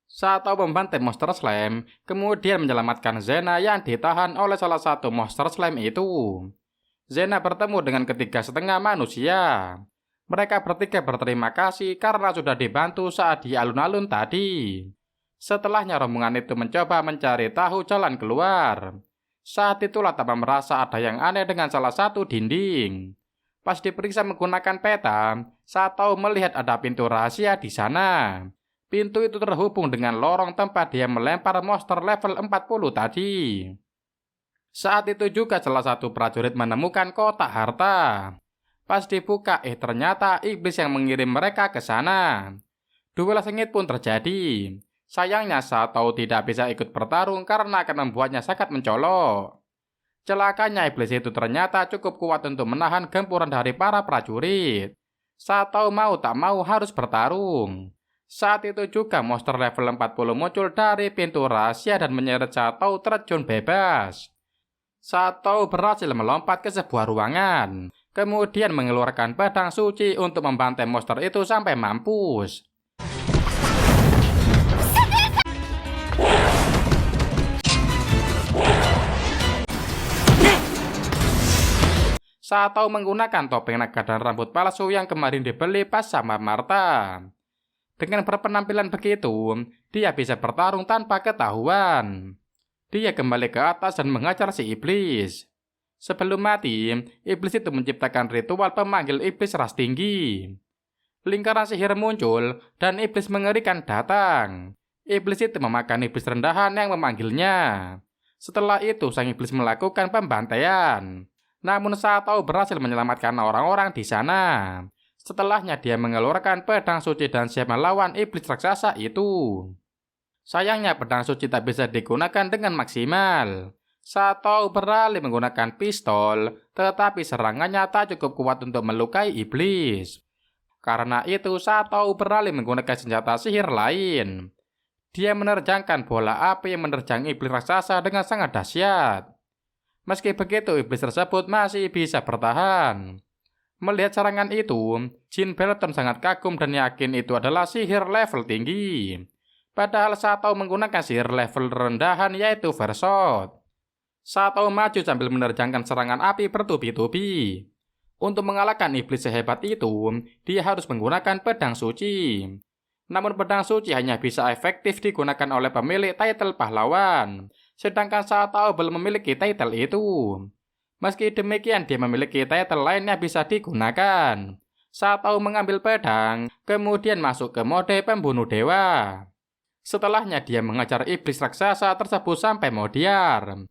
Speaker 1: Sato membantai monster slam, kemudian menyelamatkan Zena yang ditahan oleh salah satu monster slam itu. Zena bertemu dengan ketiga setengah manusia. Mereka bertiga berterima kasih karena sudah dibantu saat di alun-alun tadi. Setelahnya rombongan itu mencoba mencari tahu jalan keluar. Saat itulah Tama merasa ada yang aneh dengan salah satu dinding. Pas diperiksa menggunakan peta, Sato melihat ada pintu rahasia di sana. Pintu itu terhubung dengan lorong tempat dia melempar monster level 40 tadi. Saat itu juga salah satu prajurit menemukan kotak harta. Pas dibuka, ternyata iblis yang mengirim mereka ke sana. Duel sengit pun terjadi. Sayangnya Sato tidak bisa ikut bertarung karena akan membuatnya sangat mencolok. Celakanya iblis itu ternyata cukup kuat untuk menahan gempuran dari para prajurit. Sato mau tak mau harus bertarung. Saat itu juga monster level 40 muncul dari pintu rahasia dan menyeret Sato terjun bebas. Sato berhasil melompat ke sebuah ruangan, kemudian mengeluarkan pedang suci untuk membantai monster itu sampai mampus. Sato menggunakan topeng naga dan rambut palsu yang kemarin dibeli pas sama Martha. Dengan berpenampilan begitu, dia bisa bertarung tanpa ketahuan. Dia kembali ke atas dan mengajar si iblis. Sebelum mati, iblis itu menciptakan ritual pemanggil iblis ras tinggi. Lingkaran sihir muncul dan iblis mengerikan datang. Iblis itu memakan iblis rendahan yang memanggilnya. Setelah itu, sang iblis melakukan pembantaian. Namun Sato berhasil menyelamatkan orang-orang di sana. Setelahnya dia mengeluarkan pedang suci dan siap melawan iblis raksasa itu. Sayangnya pedang suci tak bisa digunakan dengan maksimal. Sato beralih menggunakan pistol, tetapi serangannya tak cukup kuat untuk melukai iblis. Karena itu Sato beralih menggunakan senjata sihir lain. Dia menerjangkan bola api yang menerjang iblis raksasa dengan sangat dahsyat. Meski begitu, iblis tersebut masih bisa bertahan. Melihat serangan itu, Jin Belton sangat kagum dan yakin itu adalah sihir level tinggi. Padahal Sato menggunakan sihir level rendahan yaitu Vershot. Sato maju sambil menerjangkan serangan api bertubi-tubi. Untuk mengalahkan iblis sehebat itu, dia harus menggunakan pedang suci. Namun pedang suci hanya bisa efektif digunakan oleh pemilik title pahlawan. Sedangkan Sato belum memiliki title itu. Meski demikian, dia memiliki title lain yang bisa digunakan. Sato mengambil pedang, kemudian masuk ke mode pembunuh dewa. Setelahnya dia mengajar iblis raksasa tersebut sampai modiar.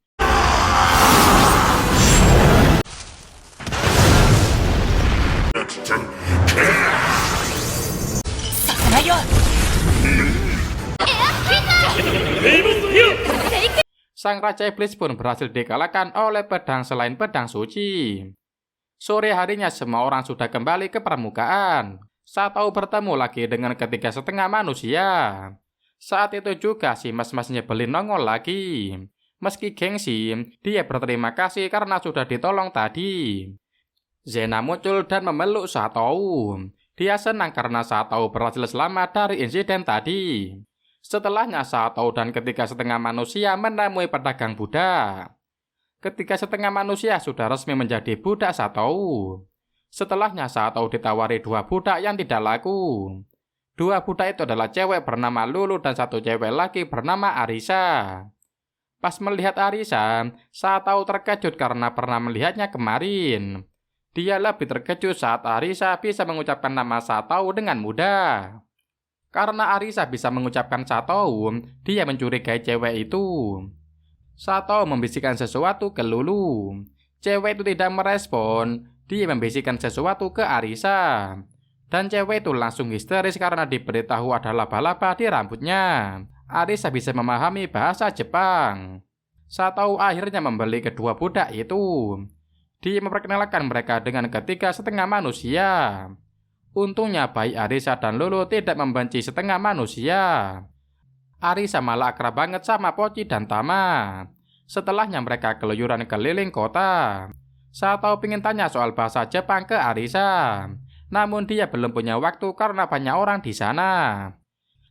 Speaker 1: Sang Raja Iblis pun berhasil dikalahkan oleh pedang selain pedang suci. Sore harinya semua orang sudah kembali ke permukaan. Sato bertemu lagi dengan ketiga setengah manusia. Saat itu juga si mas-mas nyebelin nongol lagi. Meski gengsi, dia berterima kasih karena sudah ditolong tadi. Zena muncul dan memeluk Sato. Dia senang karena Sato berhasil selamat dari insiden tadi. Setelahnya Sato dan ketiga setengah manusia menemui pedagang budak. Ketiga setengah manusia sudah resmi menjadi budak Sato. Setelahnya Sato ditawari 2 budak yang tidak laku. 2 budak itu adalah cewek bernama Lulu dan 1 cewek laki bernama Arisa. Pas melihat Arisa, Sato terkejut karena pernah melihatnya kemarin. Dia lebih terkejut saat Arisa bisa mengucapkan nama Satou dengan mudah. Karena Arisa bisa mengucapkan Satou, dia mencurigai cewek itu. Satou membisikkan sesuatu ke Lulu. Cewek itu tidak merespon. Dia membisikkan sesuatu ke Arisa. Dan cewek itu langsung histeris karena diberitahu ada laba-laba di rambutnya. Arisa bisa memahami bahasa Jepang. Satou akhirnya membeli kedua budak itu. Dia memperkenalkan mereka dengan ketiga setengah manusia. Untungnya bayi Arisa dan Lulu tidak membenci setengah manusia. Arisa malah akrab banget sama Pochi dan Tama. Setelahnya mereka keluyuran keliling kota. Satou ingin tanya soal bahasa Jepang ke Arisa. Namun dia belum punya waktu karena banyak orang di sana.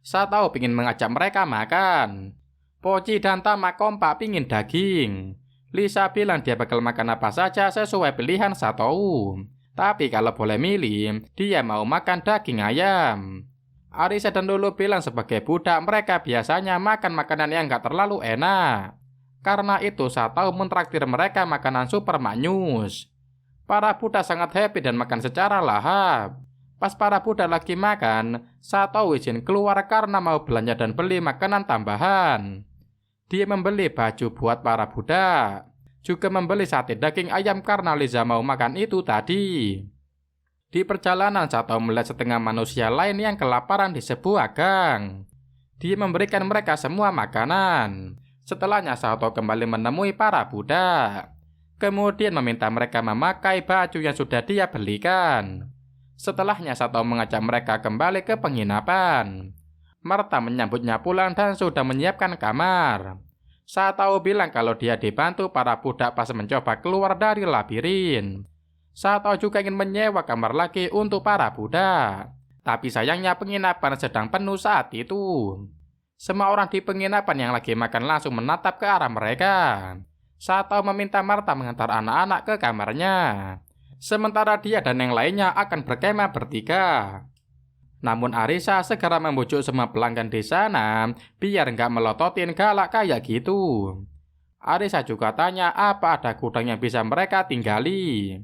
Speaker 1: Satou ingin mengajak mereka makan. Pochi dan Tama kompak ingin daging. Lisa bilang dia bakal makan apa saja sesuai pilihan Satou. Tapi kalau boleh milih, dia mau makan daging ayam. Arisa dan Lulu bilang sebagai budak mereka biasanya makan makanan yang gak terlalu enak. Karena itu Satou mentraktir mereka makanan super maknyus. Para budak sangat happy dan makan secara lahap. Pas para budak lagi makan, Satou izin keluar karena mau belanja dan beli makanan tambahan. Dia membeli baju buat para budak. Juga membeli sate daging ayam karena Liza mau makan itu tadi. Di perjalanan Satou melihat setengah manusia lain yang kelaparan di sebuah gang. Dia memberikan mereka semua makanan. Setelahnya Satou kembali menemui para budak. Kemudian meminta mereka memakai baju yang sudah dia belikan. Setelahnya Satou mengajak mereka kembali ke penginapan. Martha menyambutnya pulang dan sudah menyiapkan kamar. Satou bilang kalau dia dibantu para budak pas mencoba keluar dari labirin. Satou juga ingin menyewa kamar lagi untuk para budak. Tapi sayangnya penginapan sedang penuh saat itu. Semua orang di penginapan yang lagi makan langsung menatap ke arah mereka. Satou meminta Martha mengantar anak-anak ke kamarnya. Sementara dia dan yang lainnya akan berkemah bertiga. Namun Arisa segera membujuk semua pelanggan di sana biar nggak melototin galak kayak gitu. Arisa juga tanya apa ada gudang yang bisa mereka tinggali.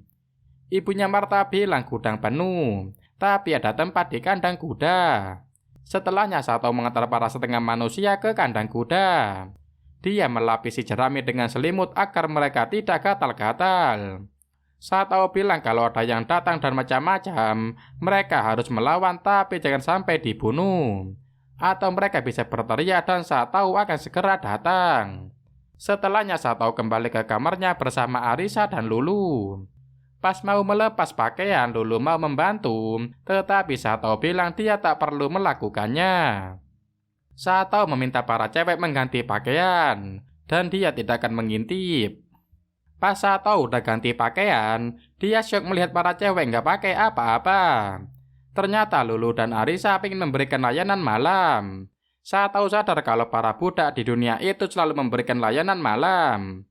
Speaker 1: Ibunya Martha bilang gudang penuh, tapi ada tempat di kandang kuda. Setelahnya Satou mengantar para setengah manusia ke kandang kuda. Dia melapisi jerami dengan selimut agar mereka tidak gatal-gatal. Satou bilang kalau ada yang datang dan macam-macam, mereka harus melawan tapi jangan sampai dibunuh. Atau mereka bisa berteriak dan Satou akan segera datang. Setelahnya Satou kembali ke kamarnya bersama Arisa dan Lulu. Pas mau melepas pakaian, Lulu mau membantu, tetapi Satou bilang dia tak perlu melakukannya. Satou meminta para cewek mengganti pakaian, dan dia tidak akan mengintip. Pas Satou udah ganti pakaian, dia syok melihat para cewek nggak pakai apa-apa. Ternyata Lulu dan Arisa ingin memberikan layanan malam. Satou sadar kalau para budak di dunia itu selalu memberikan layanan malam.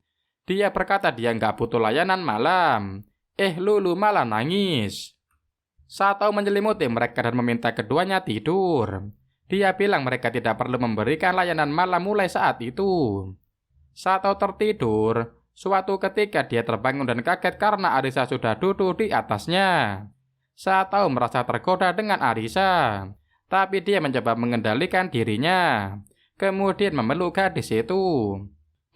Speaker 1: Dia berkata dia nggak butuh layanan malam. Lulu malah nangis. Satou menyelimuti mereka dan meminta keduanya tidur. Dia bilang mereka tidak perlu memberikan layanan malam mulai saat itu. Satou tertidur. Suatu ketika dia terbangun dan kaget karena Arisa sudah duduk di atasnya. Satou merasa tergoda dengan Arisa, tapi dia mencoba mengendalikan dirinya. Kemudian memeluk gadis itu.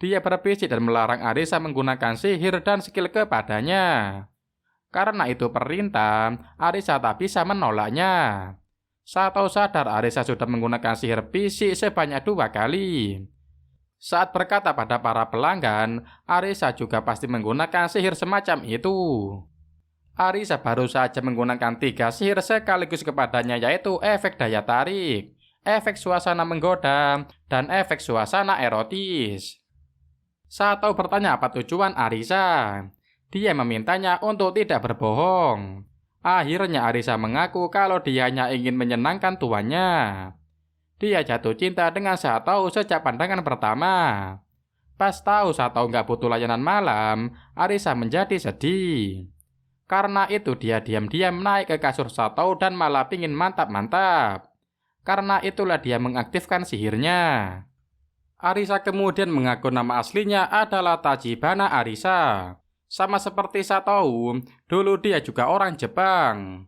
Speaker 1: Dia berbisik dan melarang Arisa menggunakan sihir dan skill kepadanya. Karena itu perintah, Arisa tak bisa menolaknya. Satou sadar Arisa sudah menggunakan sihir fisik sebanyak 2 kali. Saat berkata pada para pelanggan, Arisa juga pasti menggunakan sihir semacam itu. Arisa baru saja menggunakan 3 sihir sekaligus kepadanya, yaitu efek daya tarik, efek suasana menggoda, dan efek suasana erotis. Satou bertanya apa tujuan Arisa. Dia memintanya untuk tidak berbohong. Akhirnya Arisa mengaku kalau dia hanya ingin menyenangkan tuannya. Dia jatuh cinta dengan Satou sejak pandangan pertama. Pas tahu Satou nggak butuh layanan malam, Arisa menjadi sedih. Karena itu dia diam-diam naik ke kasur Satou dan malah pingin mantap-mantap. Karena itulah dia mengaktifkan sihirnya. Arisa kemudian mengaku nama aslinya adalah Tachibana Arisa. Sama seperti Satou, dulu dia juga orang Jepang.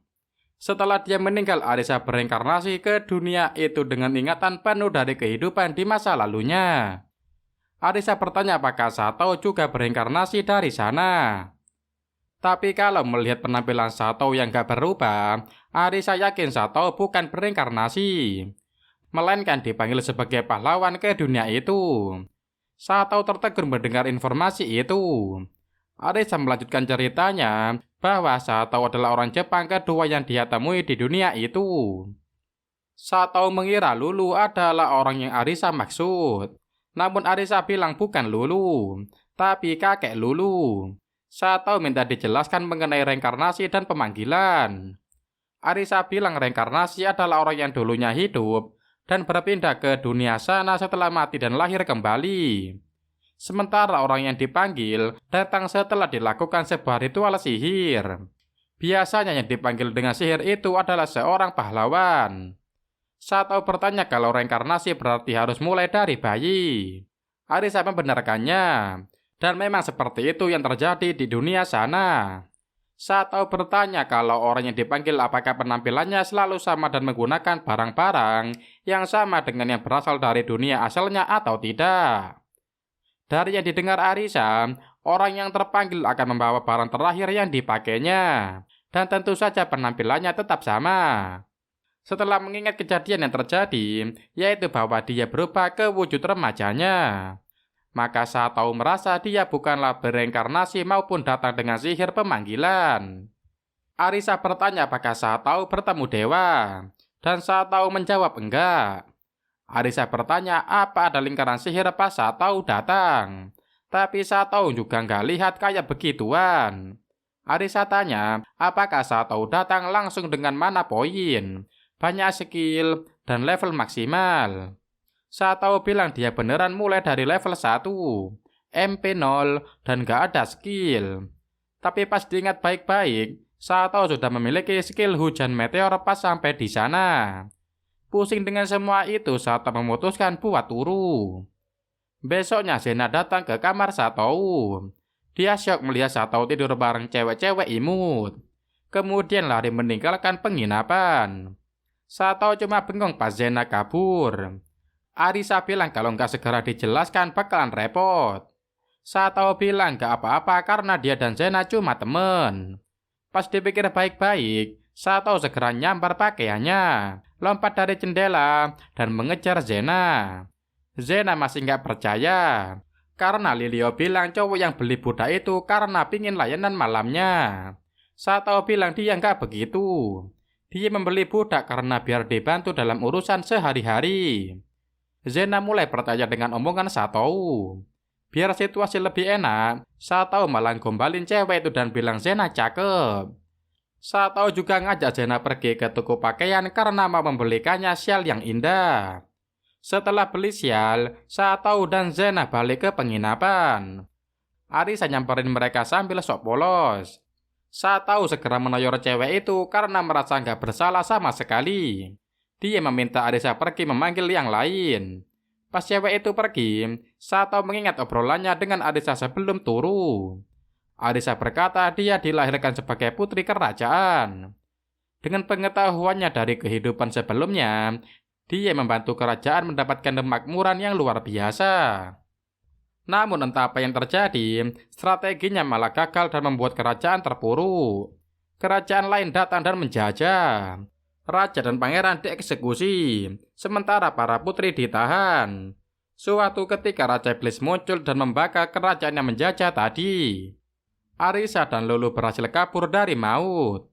Speaker 1: Setelah dia meninggal, Arisa bereinkarnasi ke dunia itu dengan ingatan penuh dari kehidupan di masa lalunya. Arisa bertanya apakah Satou juga bereinkarnasi dari sana. Tapi kalau melihat penampilan Satou yang gak berubah, Arisa yakin Satou bukan bereinkarnasi, melainkan dipanggil sebagai pahlawan ke dunia itu. Satou tertegun mendengar informasi itu. Arisa melanjutkan ceritanya bahwa Satou adalah orang Jepang kedua yang dia temui di dunia itu. Satou mengira Lulu adalah orang yang Arisa maksud. Namun Arisa bilang bukan Lulu, tapi kakek Lulu. Satou minta dijelaskan mengenai reinkarnasi dan pemanggilan. Arisa bilang reinkarnasi adalah orang yang dulunya hidup dan berpindah ke dunia sana setelah mati dan lahir kembali. Sementara orang yang dipanggil datang setelah dilakukan sebuah ritual sihir. Biasanya yang dipanggil dengan sihir itu adalah seorang pahlawan. Satou bertanya kalau reinkarnasi berarti harus mulai dari bayi. Arisa membenarkannya, dan memang seperti itu yang terjadi di dunia sana. Satou bertanya kalau orang yang dipanggil apakah penampilannya selalu sama dan menggunakan barang-barang yang sama dengan yang berasal dari dunia asalnya atau tidak. Dari yang didengar Arisa, orang yang terpanggil akan membawa barang terakhir yang dipakainya, dan tentu saja penampilannya tetap sama. Setelah mengingat kejadian yang terjadi, yaitu bahwa dia berubah ke wujud remajanya, maka Satou merasa dia bukanlah bereinkarnasi maupun datang dengan sihir pemanggilan. Arisa bertanya apakah Satou bertemu dewa, dan Satou menjawab enggak. Arisa bertanya apa ada lingkaran sihir pas Satou datang, tapi Satou juga nggak lihat kayak begituan. Arisa tanya apakah Satou datang langsung dengan mana poin, banyak skill, dan level maksimal. Satou bilang dia beneran mulai dari level 1, MP 0, dan nggak ada skill. Tapi pas diingat baik-baik, Satou sudah memiliki skill hujan meteor pas sampai di sana. Pusing dengan semua itu, Satou memutuskan buat turu. Besoknya Zena datang ke kamar Satou. Dia syok melihat Satou tidur bareng cewek-cewek imut. Kemudian lari meninggalkan penginapan. Satou cuma bengong pas Zena kabur. Arisa bilang kalau nggak segera dijelaskan bakalan repot. Satou bilang nggak apa-apa karena dia dan Zena cuma temen. Pas dipikir baik-baik, Satou segera nyambar pakaiannya, lompat dari jendela, dan mengejar Zena. Zena masih nggak percaya, karena Lilio bilang cowok yang beli budak itu karena pingin layanan malamnya. Satou bilang dia nggak begitu. Dia membeli budak karena biar dibantu dalam urusan sehari-hari. Zena mulai percaya dengan omongan Satou. Biar situasi lebih enak, Satou malah gombalin cewek itu dan bilang Zena cakep. Satou juga ngajak Zena pergi ke toko pakaian karena mau membelikannya syal yang indah. Setelah beli syal, Satou dan Zena balik ke penginapan. Arisa nyamperin mereka sambil sok polos. Satou segera menoyor cewek itu karena merasa nggak bersalah sama sekali. Dia meminta Arisa pergi memanggil yang lain. Pas cewek itu pergi, Satou mengingat obrolannya dengan Arisa sebelum turu. Arisa berkata dia dilahirkan sebagai putri kerajaan. Dengan pengetahuannya dari kehidupan sebelumnya, dia membantu kerajaan mendapatkan kemakmuran yang luar biasa. Namun entah apa yang terjadi, strateginya malah gagal dan membuat kerajaan terpuruk. Kerajaan lain datang dan menjajah. Raja dan pangeran dieksekusi, sementara para putri ditahan. Suatu ketika Raja Iblis muncul dan membakar kerajaan yang menjajah tadi. Arisa dan Lulu berhasil kabur dari maut.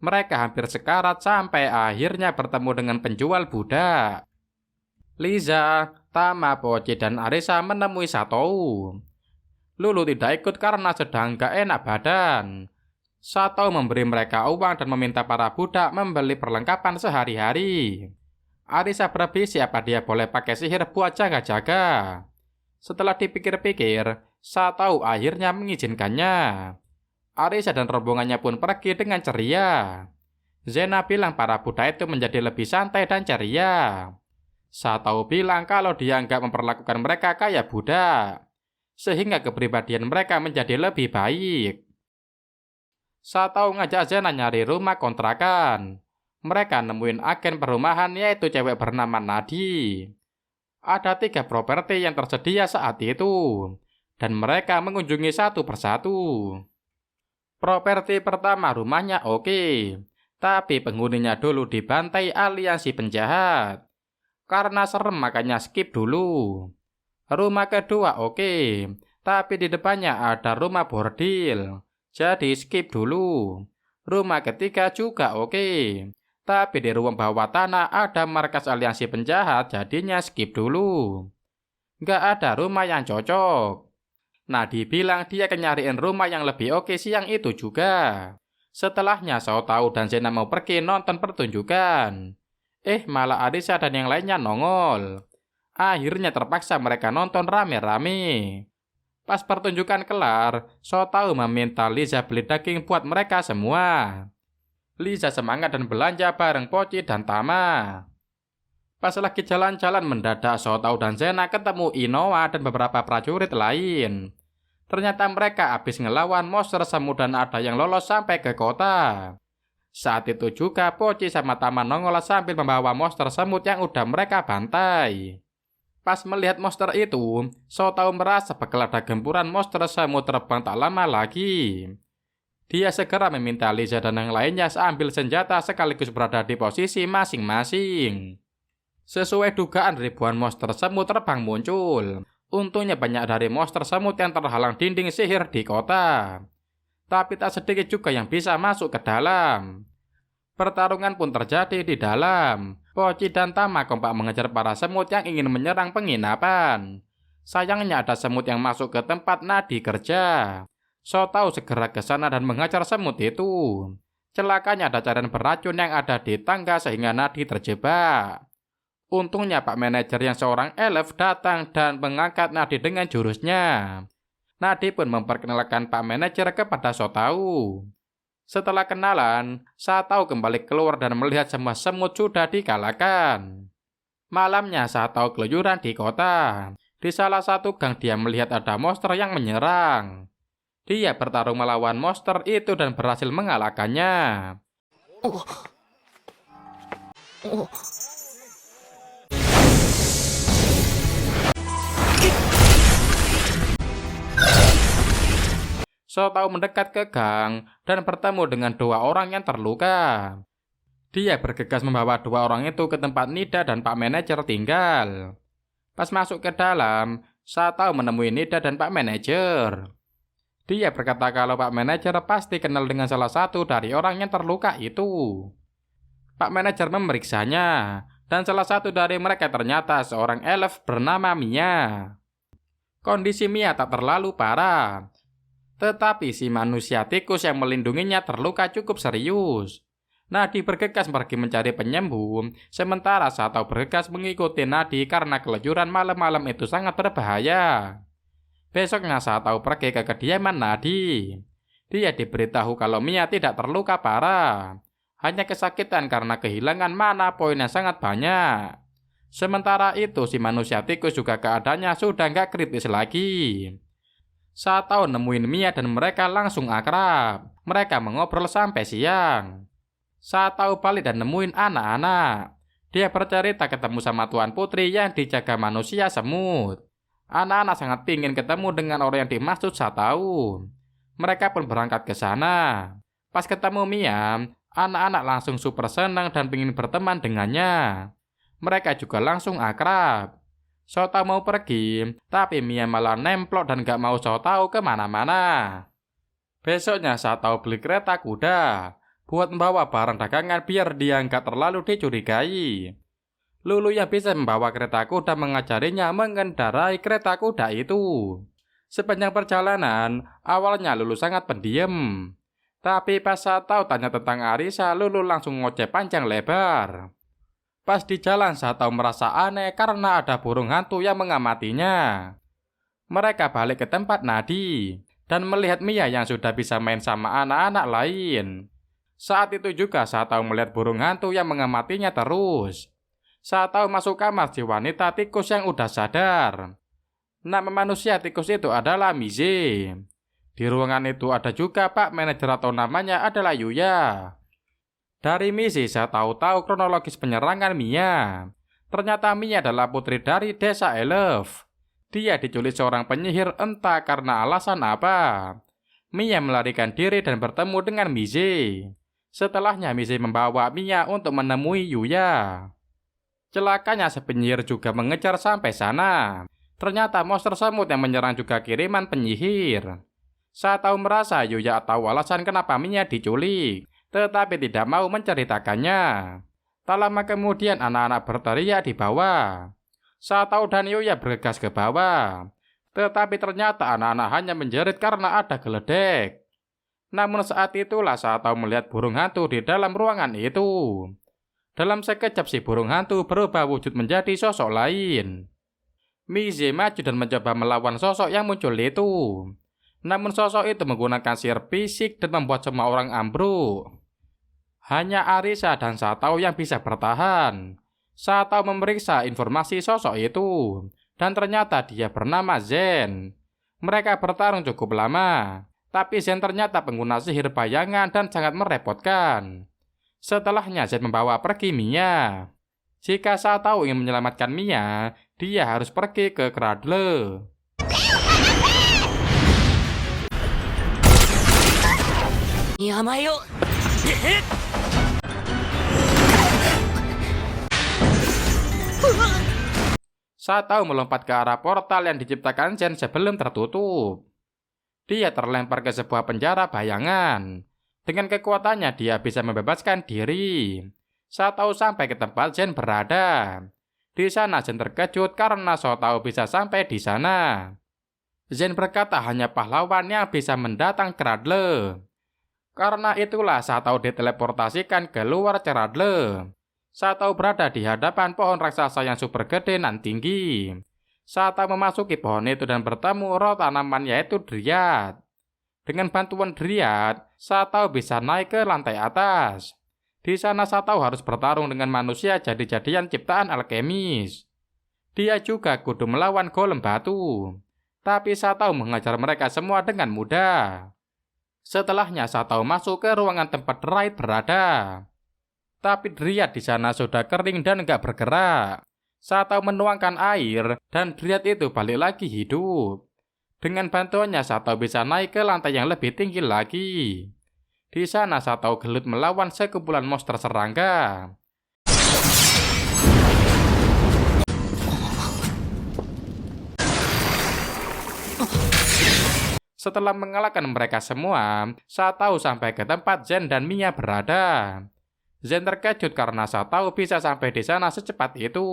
Speaker 1: Mereka hampir sekarat sampai akhirnya bertemu dengan penjual budak. Liza, Tama, Pochi, dan Arisa menemui Satou. Lulu tidak ikut karena sedang gak enak badan. Satou memberi mereka uang dan meminta para budak membeli perlengkapan sehari-hari. Arisa berbisik apa dia boleh pakai sihir buat jaga-jaga. Setelah dipikir-pikir, Satou akhirnya mengizinkannya. Arisa dan rombongannya pun pergi dengan ceria. Zena bilang para budak itu menjadi lebih santai dan ceria. Satou bilang kalau dia nggak memperlakukan mereka kayak budak. sehingga kepribadian mereka menjadi lebih baik. Satao ngajak Zena nyari rumah kontrakan. Mereka nemuin agen perumahan yaitu cewek bernama Nadi. Ada 3 properti yang tersedia saat itu, dan mereka mengunjungi satu persatu. Properti pertama rumahnya oke, tapi penghuninya dulu dibantai aliansi penjahat. Karena serem makanya skip dulu. Rumah kedua oke, tapi di depannya ada rumah bordil. Jadi skip dulu. Rumah ketiga juga oke. Tapi di ruang bawah tanah ada markas aliansi penjahat, jadinya skip dulu. Nggak ada rumah yang cocok. Nadi bilang dia akan nyariin rumah yang lebih oke siang itu juga. Setelahnya Shotao dan Zena mau pergi nonton pertunjukan. Malah Arisa dan yang lainnya nongol. Akhirnya terpaksa mereka nonton rame-rame. Pas pertunjukan kelar, Shotao meminta Liza beli daging buat mereka semua. Liza semangat dan belanja bareng Pochi dan Tama. Pas lagi jalan-jalan mendadak Shotao dan Zena ketemu Inoa dan beberapa prajurit lain. Ternyata mereka habis ngelawan monster semut dan ada yang lolos sampai ke kota. Saat itu juga Pochi sama Tama nongol sambil membawa monster semut yang udah mereka bantai. Pas melihat monster itu, Shotao merasa bakal ada gempuran monster semut terbang tak lama lagi. Dia segera meminta Liza dan yang lainnya ambil senjata sekaligus berada di posisi masing-masing. Sesuai dugaan ribuan monster semut terbang muncul. Untungnya banyak dari monster semut yang terhalang dinding sihir di kota. Tapi tak sedikit juga yang bisa masuk ke dalam. Pertarungan pun terjadi di dalam. Pochi dan Tama kompak mengejar para semut yang ingin menyerang penginapan. Sayangnya ada semut yang masuk ke tempat Nadi kerja. Shotao segera ke sana dan mengejar semut itu. Celakanya ada cairan beracun yang ada di tangga sehingga Nadi terjebak. Untungnya Pak Manajer yang seorang elf datang dan mengangkat Nadi dengan jurusnya. Nadi pun memperkenalkan Pak Manajer kepada Shotao. Setelah kenalan, Shotao kembali keluar dan melihat semua semut sudah dikalahkan. Malamnya Shotao keluyuran di kota. Di salah satu gang dia melihat ada monster yang menyerang. Dia bertarung melawan monster itu dan berhasil mengalahkannya. Shotao mendekat ke gang dan bertemu dengan 2 orang yang terluka. Dia bergegas membawa 2 orang itu ke tempat Nida dan Pak Manajer tinggal. Pas masuk ke dalam, Shotao menemui Nida dan Pak Manajer. Dia berkata kalau Pak Manajer pasti kenal dengan salah satu dari orang yang terluka itu. Pak Manajer memeriksanya, dan salah satu dari mereka ternyata seorang elf bernama Mia. Kondisi Mia tak terlalu parah. Tetapi si manusia tikus yang melindunginya terluka cukup serius. Nadi bergegas pergi mencari penyembuh, sementara Shotao bergegas mengikuti Nadi karena keluyuran malam-malam itu sangat berbahaya. Besoknya Shotao pergi ke kediaman Nadi. Dia diberitahu kalau Mia tidak terluka parah, hanya kesakitan karena kehilangan mana poin yang sangat banyak. Sementara itu si manusia tikus juga keadaannya sudah nggak kritis lagi. Shotao nemuin Mia dan mereka langsung akrab. Mereka mengobrol sampai siang. Shotao balik dan nemuin anak-anak. Dia bercerita ketemu sama Tuan Putri yang dijaga manusia semut. Anak-anak sangat pingin ketemu dengan orang yang dimaksud Shotao. Mereka pun berangkat ke sana. Pas ketemu Mia, anak-anak langsung super senang dan pingin berteman dengannya. Mereka juga langsung akrab. Shotao mau pergi, tapi Mia malah nemplok dan gak mau Shotao kemana-mana. Besoknya Shotao beli kereta kuda buat membawa barang dagangan biar dia gak terlalu dicurigai. Lulu yang bisa membawa kereta kuda mengajarinya mengendarai kereta kuda itu. Sepanjang perjalanan, awalnya Lulu sangat pendiam. Tapi pas Shotao tanya tentang Arisa, Lulu langsung ngoceh panjang lebar. Pas di jalan Shotao merasa aneh karena ada burung hantu yang mengamatinya. Mereka balik ke tempat Nadi dan melihat Mia yang sudah bisa main sama anak-anak lain. Saat itu juga Shotao melihat burung hantu yang mengamatinya terus. Shotao masuk kamar si wanita tikus yang udah sadar. Nama manusia tikus itu adalah Mize. Di ruangan itu ada juga Pak Manajer atau namanya adalah Yuya. Dari Mize saya tahu kronologis penyerangan Mia. Ternyata Mia adalah putri dari desa Elf. Dia diculik seorang penyihir entah karena alasan apa. Mia melarikan diri dan bertemu dengan Mize. Setelahnya Mize membawa Mia untuk menemui Yuya. Celakanya si penyihir juga mengejar sampai sana. Ternyata monster semut yang menyerang juga kiriman penyihir. Saya tahu merasa Yuya tahu alasan kenapa Mia diculik, tetapi tidak mau menceritakannya. Tak lama kemudian anak-anak berteriak di bawah. Saya tahu dan Yuya bergegas ke bawah. Tetapi ternyata anak-anak hanya menjerit karena ada geledek. Namun saat itulah saya tahu melihat burung hantu di dalam ruangan itu. Dalam sekejap si burung hantu berubah wujud menjadi sosok lain. Mize maju dan mencoba melawan sosok yang muncul itu. Namun sosok itu menggunakan sihir fisik dan membuat semua orang ambruk. Hanya Arisa dan Satao yang bisa bertahan. Satao memeriksa informasi sosok itu. Dan ternyata dia bernama Zen. Mereka bertarung cukup lama. Tapi Zen ternyata pengguna sihir bayangan dan sangat merepotkan. Setelahnya Zen membawa pergi Mia. Jika Satao ingin menyelamatkan Mia, dia harus pergi ke Cradle.
Speaker 2: Yamayo.
Speaker 1: Satao melompat ke arah portal yang diciptakan Zen sebelum tertutup. Dia terlempar ke sebuah penjara bayangan. Dengan kekuatannya dia bisa membebaskan diri. Satao sampai ke tempat Zen berada. Di sana Zen terkejut karena Satao bisa sampai di sana. Zen berkata hanya pahlawan yang bisa mendatang Cradle. Karena itulah Satao diteleportasikan ke luar Cradle. Satao berada di hadapan pohon raksasa yang super gede dan tinggi. Satao memasuki pohon itu dan bertemu roh tanaman yaitu Dryad. Dengan bantuan Dryad, Satao bisa naik ke lantai atas. Di sana Satao harus bertarung dengan manusia jadi-jadian ciptaan alkemis. Dia juga kudu melawan golem batu. Tapi Satao mengajar mereka semua dengan mudah. Setelahnya Satao masuk ke ruangan tempat Dryad berada. Tapi Dryad di sana sudah kering dan gak bergerak. Satao menuangkan air dan Dryad itu balik lagi hidup. Dengan bantuannya Satao bisa naik ke lantai yang lebih tinggi lagi. Di sana Satao gelut melawan sekumpulan monster serangga. Setelah mengalahkan mereka semua, Satao sampai ke tempat Zen dan Mia berada. Zen terkejut karena Satao bisa sampai di sana secepat itu.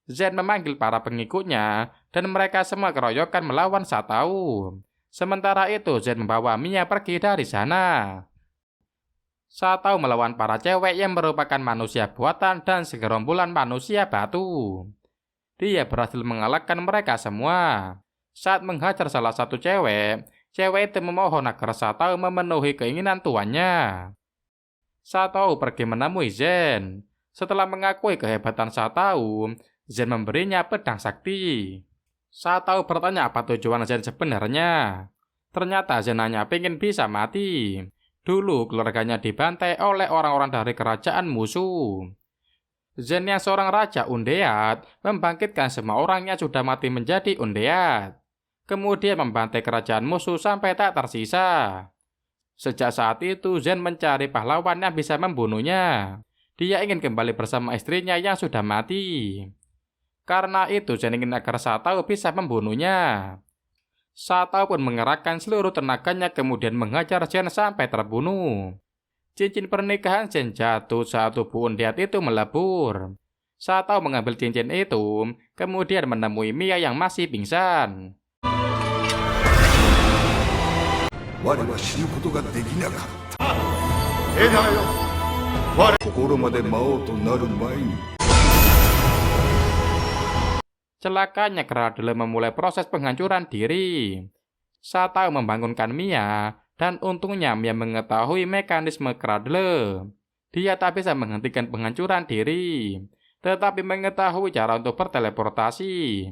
Speaker 1: Zen memanggil para pengikutnya dan mereka semua keroyokan melawan Satao. Sementara itu Zen membawa Mia pergi dari sana. Satao melawan para cewek yang merupakan manusia buatan dan segerombolan manusia batu. Dia berhasil mengalahkan mereka semua. Saat menghajar salah satu cewek itu memohon agar Satao memenuhi keinginan tuannya. Satao pergi menemui Zen. Setelah mengakui kehebatan Satao, Zen memberinya pedang sakti. Satao bertanya apa tujuan Zen sebenarnya. Ternyata Zen hanya ingin bisa mati. Dulu keluarganya dibantai oleh orang-orang dari kerajaan musuh. Zen yang seorang raja undead membangkitkan semua orang yang sudah mati menjadi undead. Kemudian membantai kerajaan musuh sampai tak tersisa. Sejak saat itu Zen mencari pahlawan yang bisa membunuhnya. Dia ingin kembali bersama istrinya yang sudah mati. Karena itu Zen ingin agar Satao bisa membunuhnya. Satao pun mengerahkan seluruh tenaganya kemudian menghajar Zen sampai terbunuh. Cincin pernikahan Zen jatuh saat tubuh undead itu melebur. Satao mengambil cincin itu, kemudian menemui Mia yang masih pingsan.
Speaker 6: 我は死ぬことができなかったエナよ我心まで魔王となる前に
Speaker 1: Celakanya Cradle memulai proses penghancuran diri. Satao membangunkan Mia dan untungnya Mia mengetahui mekanisme Cradle. Dia tak bisa menghentikan penghancuran diri, tetapi mengetahui cara untuk berteleportasi.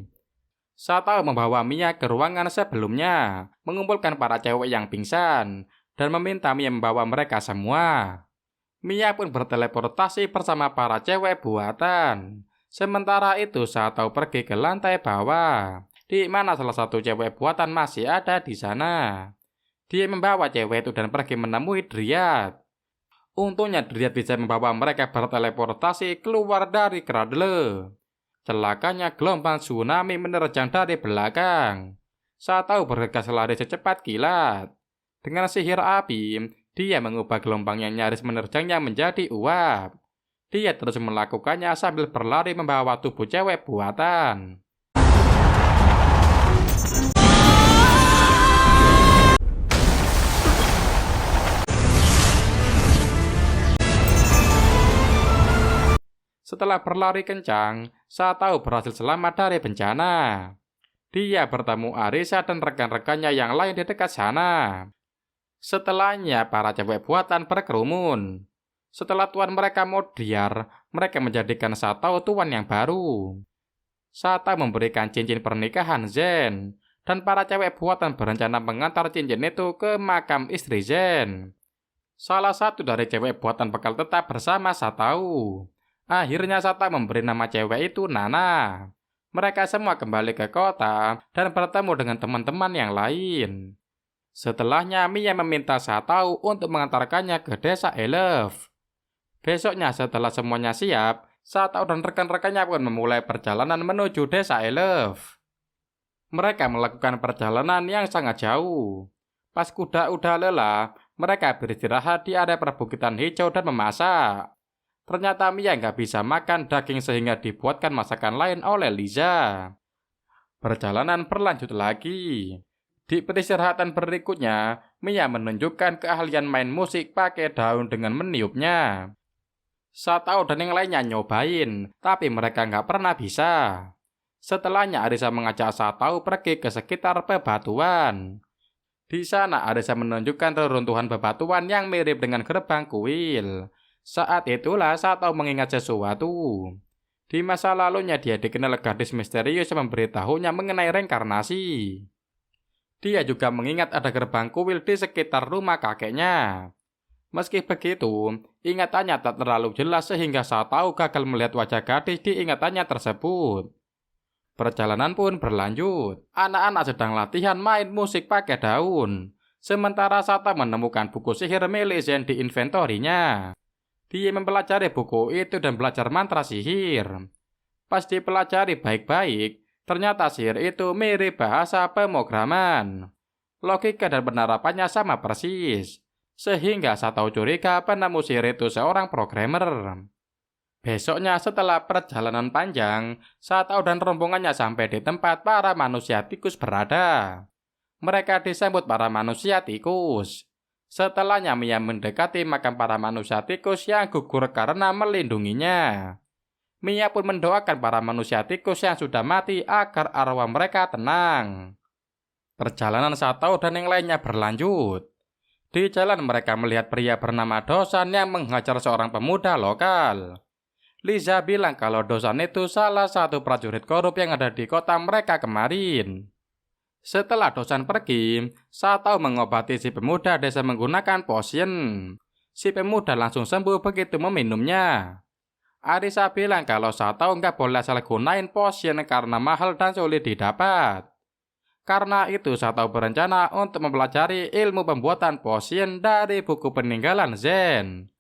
Speaker 1: Satao membawa Mia ke ruangan sebelumnya, mengumpulkan para cewek yang pingsan, dan meminta Mia membawa mereka semua. Mia pun berteleportasi bersama para cewek buatan. Sementara itu Satao pergi ke lantai bawah, di mana salah satu cewek buatan masih ada di sana. Dia membawa cewek itu dan pergi menemui Dryad. Untungnya Dryad bisa membawa mereka berteleportasi keluar dari Cradle. Celakanya gelombang tsunami menerjang dari belakang. Satao bergegas lari secepat kilat. Dengan sihir api, dia mengubah gelombang yang nyaris menerjangnya menjadi uap. Dia terus melakukannya sambil berlari membawa tubuh cewek buatan. Setelah berlari kencang, Satao berhasil selamat dari bencana. Dia bertemu Arisa dan rekan-rekannya yang lain di dekat sana. Setelahnya, para cewek buatan berkerumun. Setelah tuan mereka Modriar, mereka menjadikan Satao tuan yang baru. Satao memberikan cincin pernikahan Zen, dan para cewek buatan berencana mengantar cincin itu ke makam istri Zen. Salah satu dari cewek buatan bakal tetap bersama Satao. Akhirnya Satao memberi nama cewek itu Nana. Mereka semua kembali ke kota dan bertemu dengan teman-teman yang lain. Setelahnya, Mia meminta Satao untuk mengantarkannya ke desa Elef. Besoknya setelah semuanya siap, Satao dan rekan-rekannya pun memulai perjalanan menuju desa Elef. Mereka melakukan perjalanan yang sangat jauh. Pas kuda udah lelah, mereka beristirahat di area perbukitan hijau dan memasak. Ternyata Mia nggak bisa makan daging sehingga dibuatkan masakan lain oleh Liza. Perjalanan berlanjut lagi. Di peristirahatan berikutnya, Mia menunjukkan keahlian main musik pakai daun dengan meniupnya. Satao dan yang lainnya nyobain, tapi mereka nggak pernah bisa. Setelahnya Arisa mengajak Satao pergi ke sekitar bebatuan. Di sana Arisa menunjukkan reruntuhan bebatuan yang mirip dengan gerbang kuil. Saat itulah Satao mengingat sesuatu. Di masa lalunya dia dikenal gadis misterius yang memberitahunya mengenai reinkarnasi. Dia juga mengingat ada gerbang kuil di sekitar rumah kakeknya. Meski begitu, ingatannya tak terlalu jelas sehingga Satao gagal melihat wajah gadis di ingatannya tersebut. Perjalanan pun berlanjut. Anak-anak sedang latihan main musik pakai daun. Sementara Satao menemukan buku sihir milik Zen di inventorinya. Dia mempelajari buku itu dan belajar mantra sihir. Pas dipelajari baik-baik, ternyata sihir itu mirip bahasa pemrograman. Logika dan penerapannya sama persis. Sehingga Satao curiga penemu sihir itu seorang programmer. Besoknya setelah perjalanan panjang, Satao dan rombongannya sampai di tempat para manusia tikus berada. Mereka disambut para manusia tikus. Setelahnya Mia mendekati makam para manusia tikus yang gugur karena melindunginya. Mia pun mendoakan para manusia tikus yang sudah mati agar arwah mereka tenang. Perjalanan Satao dan yang lainnya berlanjut. Di jalan mereka melihat pria bernama Dosan yang menghajar seorang pemuda lokal. Liza bilang kalau Dosan itu salah satu prajurit korup yang ada di kota mereka kemarin. Setelah Dosan pergi, Satao mengobati si pemuda desa menggunakan potion. Si pemuda langsung sembuh begitu meminumnya. Arisa bilang kalau Satao nggak boleh asal gunain potion karena mahal dan sulit didapat. Karena itu Satao berencana untuk mempelajari ilmu pembuatan potion dari buku peninggalan Zen.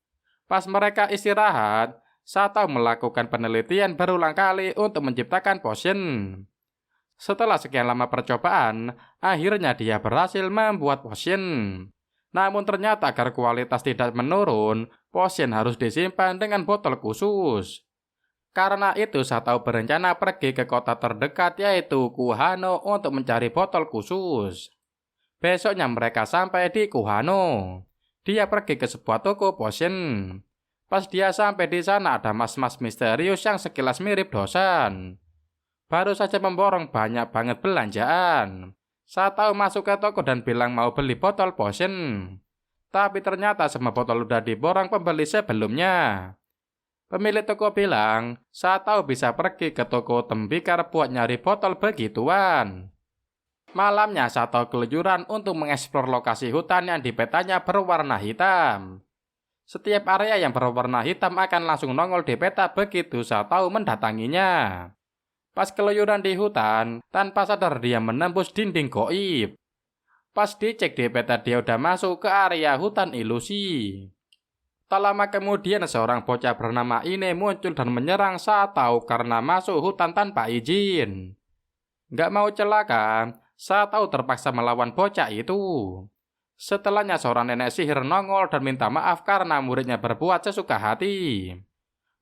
Speaker 1: Pas mereka istirahat, Satao melakukan penelitian berulang kali untuk menciptakan potion. Setelah sekian lama percobaan, akhirnya dia berhasil membuat potion. Namun ternyata agar kualitas tidak menurun, potion harus disimpan dengan botol khusus. Karena itu Satao berencana pergi ke kota terdekat yaitu Kuhano untuk mencari botol khusus. Besoknya mereka sampai di Kuhano. Dia pergi ke sebuah toko potion. Pas dia sampai di sana ada mas-mas misterius yang sekilas mirip Dosan. Baru saja memborong banyak banget belanjaan. Satao masuk ke toko dan bilang mau beli botol potion. Tapi ternyata semua botol udah diborong pembeli sebelumnya. Pemilik toko bilang, Satao bisa pergi ke toko tembikar buat nyari botol begituan. Malamnya Satao keluyuran untuk mengeksplor lokasi hutan yang di petanya berwarna hitam. Setiap area yang berwarna hitam akan langsung nongol di peta begitu Satao mendatanginya. Pas keluyuran di hutan, tanpa sadar dia menembus dinding goib. Pas dicek di peta dia udah masuk ke area hutan ilusi. Tak lama kemudian seorang bocah bernama Ine muncul dan menyerang Satao karena masuk hutan tanpa izin. Gak mau celaka, Satao terpaksa melawan bocah itu. Setelahnya seorang nenek sihir nongol dan minta maaf karena muridnya berbuat sesuka hati.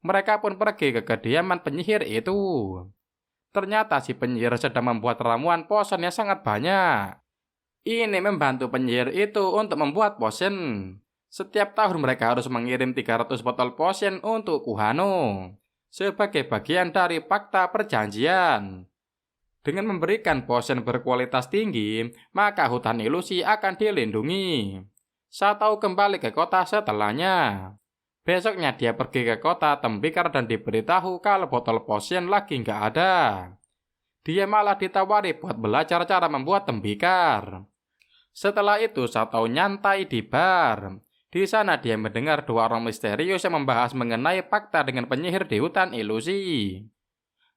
Speaker 1: Mereka pun pergi ke kediaman penyihir itu. Ternyata si penyihir sedang membuat ramuan potion yang sangat banyak. Ini membantu penyihir itu untuk membuat potion. Setiap tahun mereka harus mengirim 300 botol potion untuk Kuhano sebagai bagian dari fakta perjanjian. Dengan memberikan potion berkualitas tinggi, maka hutan ilusi akan dilindungi. Satao kembali ke kota setelahnya. Besoknya dia pergi ke kota tembikar dan diberitahu kalau botol potion lagi nggak ada. Dia malah ditawari buat belajar cara membuat tembikar. Setelah itu Satao nyantai di bar. Di sana dia mendengar dua orang misterius yang membahas mengenai fakta dengan penyihir di hutan ilusi.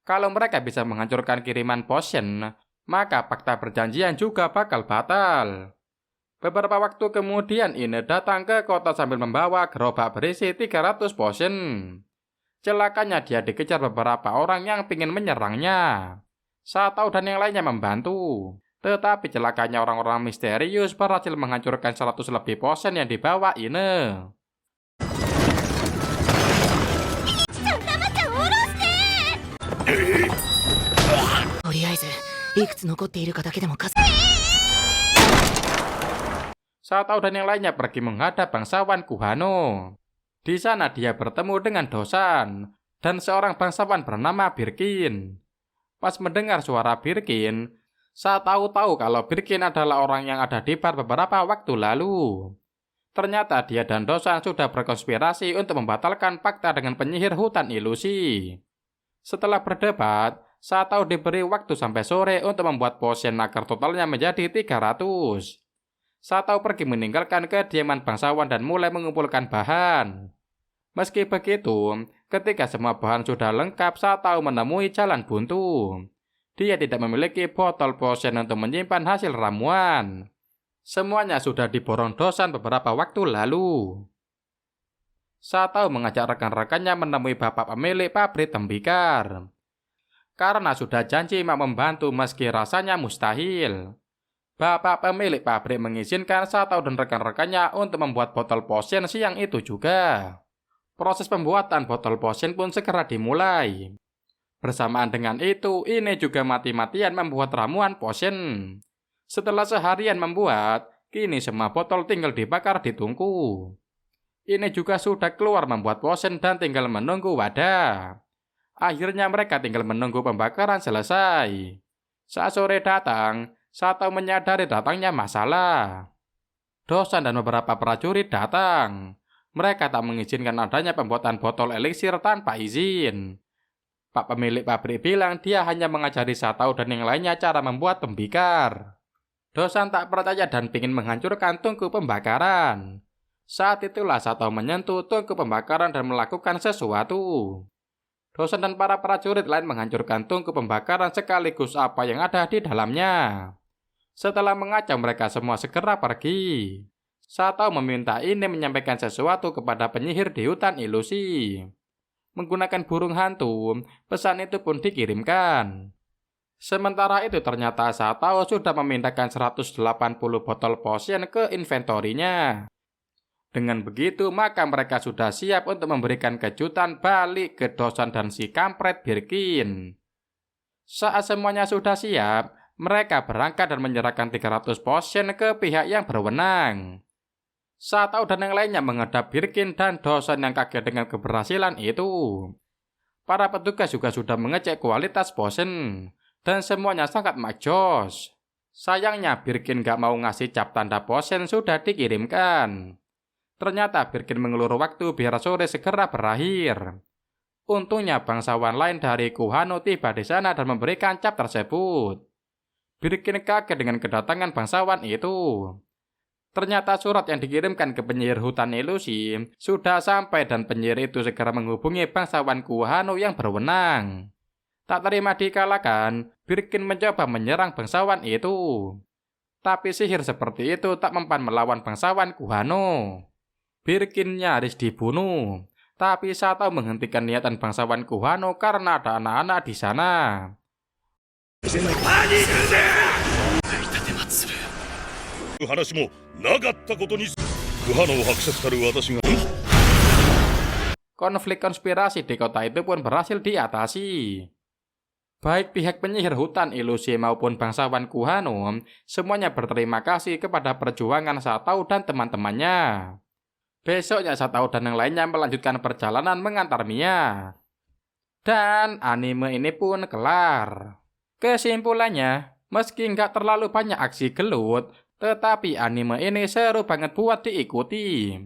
Speaker 1: Kalau mereka bisa menghancurkan kiriman potion, maka fakta perjanjian juga bakal batal. Beberapa waktu kemudian Ine datang ke kota sambil membawa gerobak berisi 300 potion. Celakanya dia dikejar beberapa orang yang ingin menyerangnya. Satao dan yang lainnya membantu. Tetapi celakanya orang-orang misterius berhasil menghancurkan 100 lebih potion yang dibawa Ine.
Speaker 2: とりあえずいくつ残っているかだけでも数
Speaker 1: Satao dan yang lainnya pergi menghadap bangsawan Kuhano. Di sana dia bertemu dengan Dosan dan seorang bangsawan bernama Birkin. Pas mendengar suara Birkin, Satao tahu kalau Birkin adalah orang yang ada di bar beberapa waktu lalu. Ternyata dia dan Dosan sudah berkonspirasi untuk membatalkan fakta dengan penyihir hutan ilusi. Setelah berdebat, Satao diberi waktu sampai sore untuk membuat potion agar totalnya menjadi 300. Satao pergi meninggalkan kediaman bangsawan dan mulai mengumpulkan bahan. Meski begitu, ketika semua bahan sudah lengkap, Satao menemui jalan buntu. Dia tidak memiliki botol potion untuk menyimpan hasil ramuan. Semuanya sudah diborong Dosan beberapa waktu lalu. Satao mengajak rekan-rekannya menemui bapak pemilik pabrik tembikar. Karena sudah janji mau membantu meski rasanya mustahil. Bapak pemilik pabrik mengizinkan Satao dan rekan-rekannya untuk membuat botol potion siang itu juga. Proses pembuatan botol potion pun segera dimulai. Bersamaan dengan itu, Ine juga mati-matian membuat ramuan potion. Setelah seharian membuat, kini semua botol tinggal dibakar di tungku. Ine juga sudah keluar membuat potion dan tinggal menunggu wadah. Akhirnya mereka tinggal menunggu pembakaran selesai. Saat sore datang, Satao menyadari datangnya masalah. Dosan dan beberapa prajurit datang. Mereka tak mengizinkan adanya pembuatan botol eliksir tanpa izin. Pak pemilik pabrik bilang dia hanya mengajari Satao dan yang lainnya cara membuat tembikar. Dosan tak percaya dan ingin menghancurkan tungku pembakaran. Saat itulah Satao menyentuh tungku pembakaran dan melakukan sesuatu. Dosan dan para prajurit lain menghancurkan tungku pembakaran sekaligus apa yang ada di dalamnya. Setelah mengacau mereka semua segera pergi. Satao meminta Ine menyampaikan sesuatu kepada penyihir di hutan ilusi. Menggunakan burung hantu, pesan itu pun dikirimkan. Sementara itu ternyata Satao sudah memindahkan 180 botol potion ke inventorinya. Dengan begitu maka mereka sudah siap untuk memberikan kejutan balik ke Dosan dan si kampret Birkin. Saat semuanya sudah siap, mereka berangkat dan menyerahkan 300 potion ke pihak yang berwenang. Satao dan yang lainnya menghadap Birkin dan Dosan yang kaget dengan keberhasilan itu. Para petugas juga sudah mengecek kualitas potion, dan semuanya sangat majos. Sayangnya Birkin gak mau ngasih cap tanda potion sudah dikirimkan. Ternyata Birkin mengelur waktu biar sore segera berakhir. Untungnya bangsawan lain dari Kuhano tiba di sana dan memberikan cap tersebut. Birkin kaget dengan kedatangan bangsawan itu. Ternyata surat yang dikirimkan ke penyihir hutan ilusi sudah sampai dan penyihir itu segera menghubungi bangsawan Kuhano yang berwenang. Tak terima dikalahkan, Birkin mencoba menyerang bangsawan itu. Tapi sihir seperti itu tak mempan melawan bangsawan Kuhano. Birkin nyaris dibunuh. Tapi Sato menghentikan niatan bangsawan Kuhano karena ada anak-anak di sana.
Speaker 4: 話もなかったことにクハノを伯爵たる私が
Speaker 1: Konflik konspirasi di kota itu pun berhasil diatasi. Baik pihak penyihir hutan ilusi maupun bangsawan Kuhano, semuanya berterima kasih kepada perjuangan Sato dan teman-temannya. Besoknya Sato dan yang lainnya melanjutkan perjalanan mengantar Mia. Dan anime ini pun kelar. Kesimpulannya, meski nggak terlalu banyak aksi gelut, tetapi anime ini seru banget buat diikuti.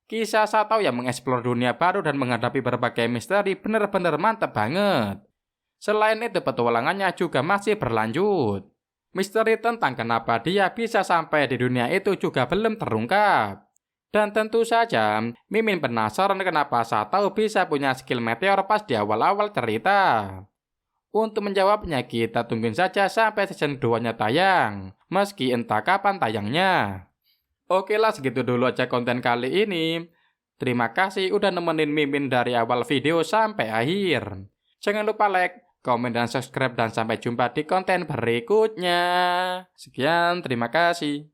Speaker 1: Kisah Sato yang mengeksplor dunia baru dan menghadapi berbagai misteri bener-bener mantep banget. Selain itu petualangannya juga masih berlanjut. Misteri tentang kenapa dia bisa sampai di dunia itu juga belum terungkap. Dan tentu saja, Mimin penasaran kenapa Sato bisa punya skill meteor pas di awal-awal cerita. Untuk menjawabnya kita tungguin saja sampai season 2-nya tayang, meski entah kapan tayangnya. Oke lah, segitu dulu aja konten kali ini. Terima kasih udah nemenin Mimin dari awal video sampai akhir. Jangan lupa like, komen, dan subscribe, dan sampai jumpa di konten berikutnya. Sekian, terima kasih.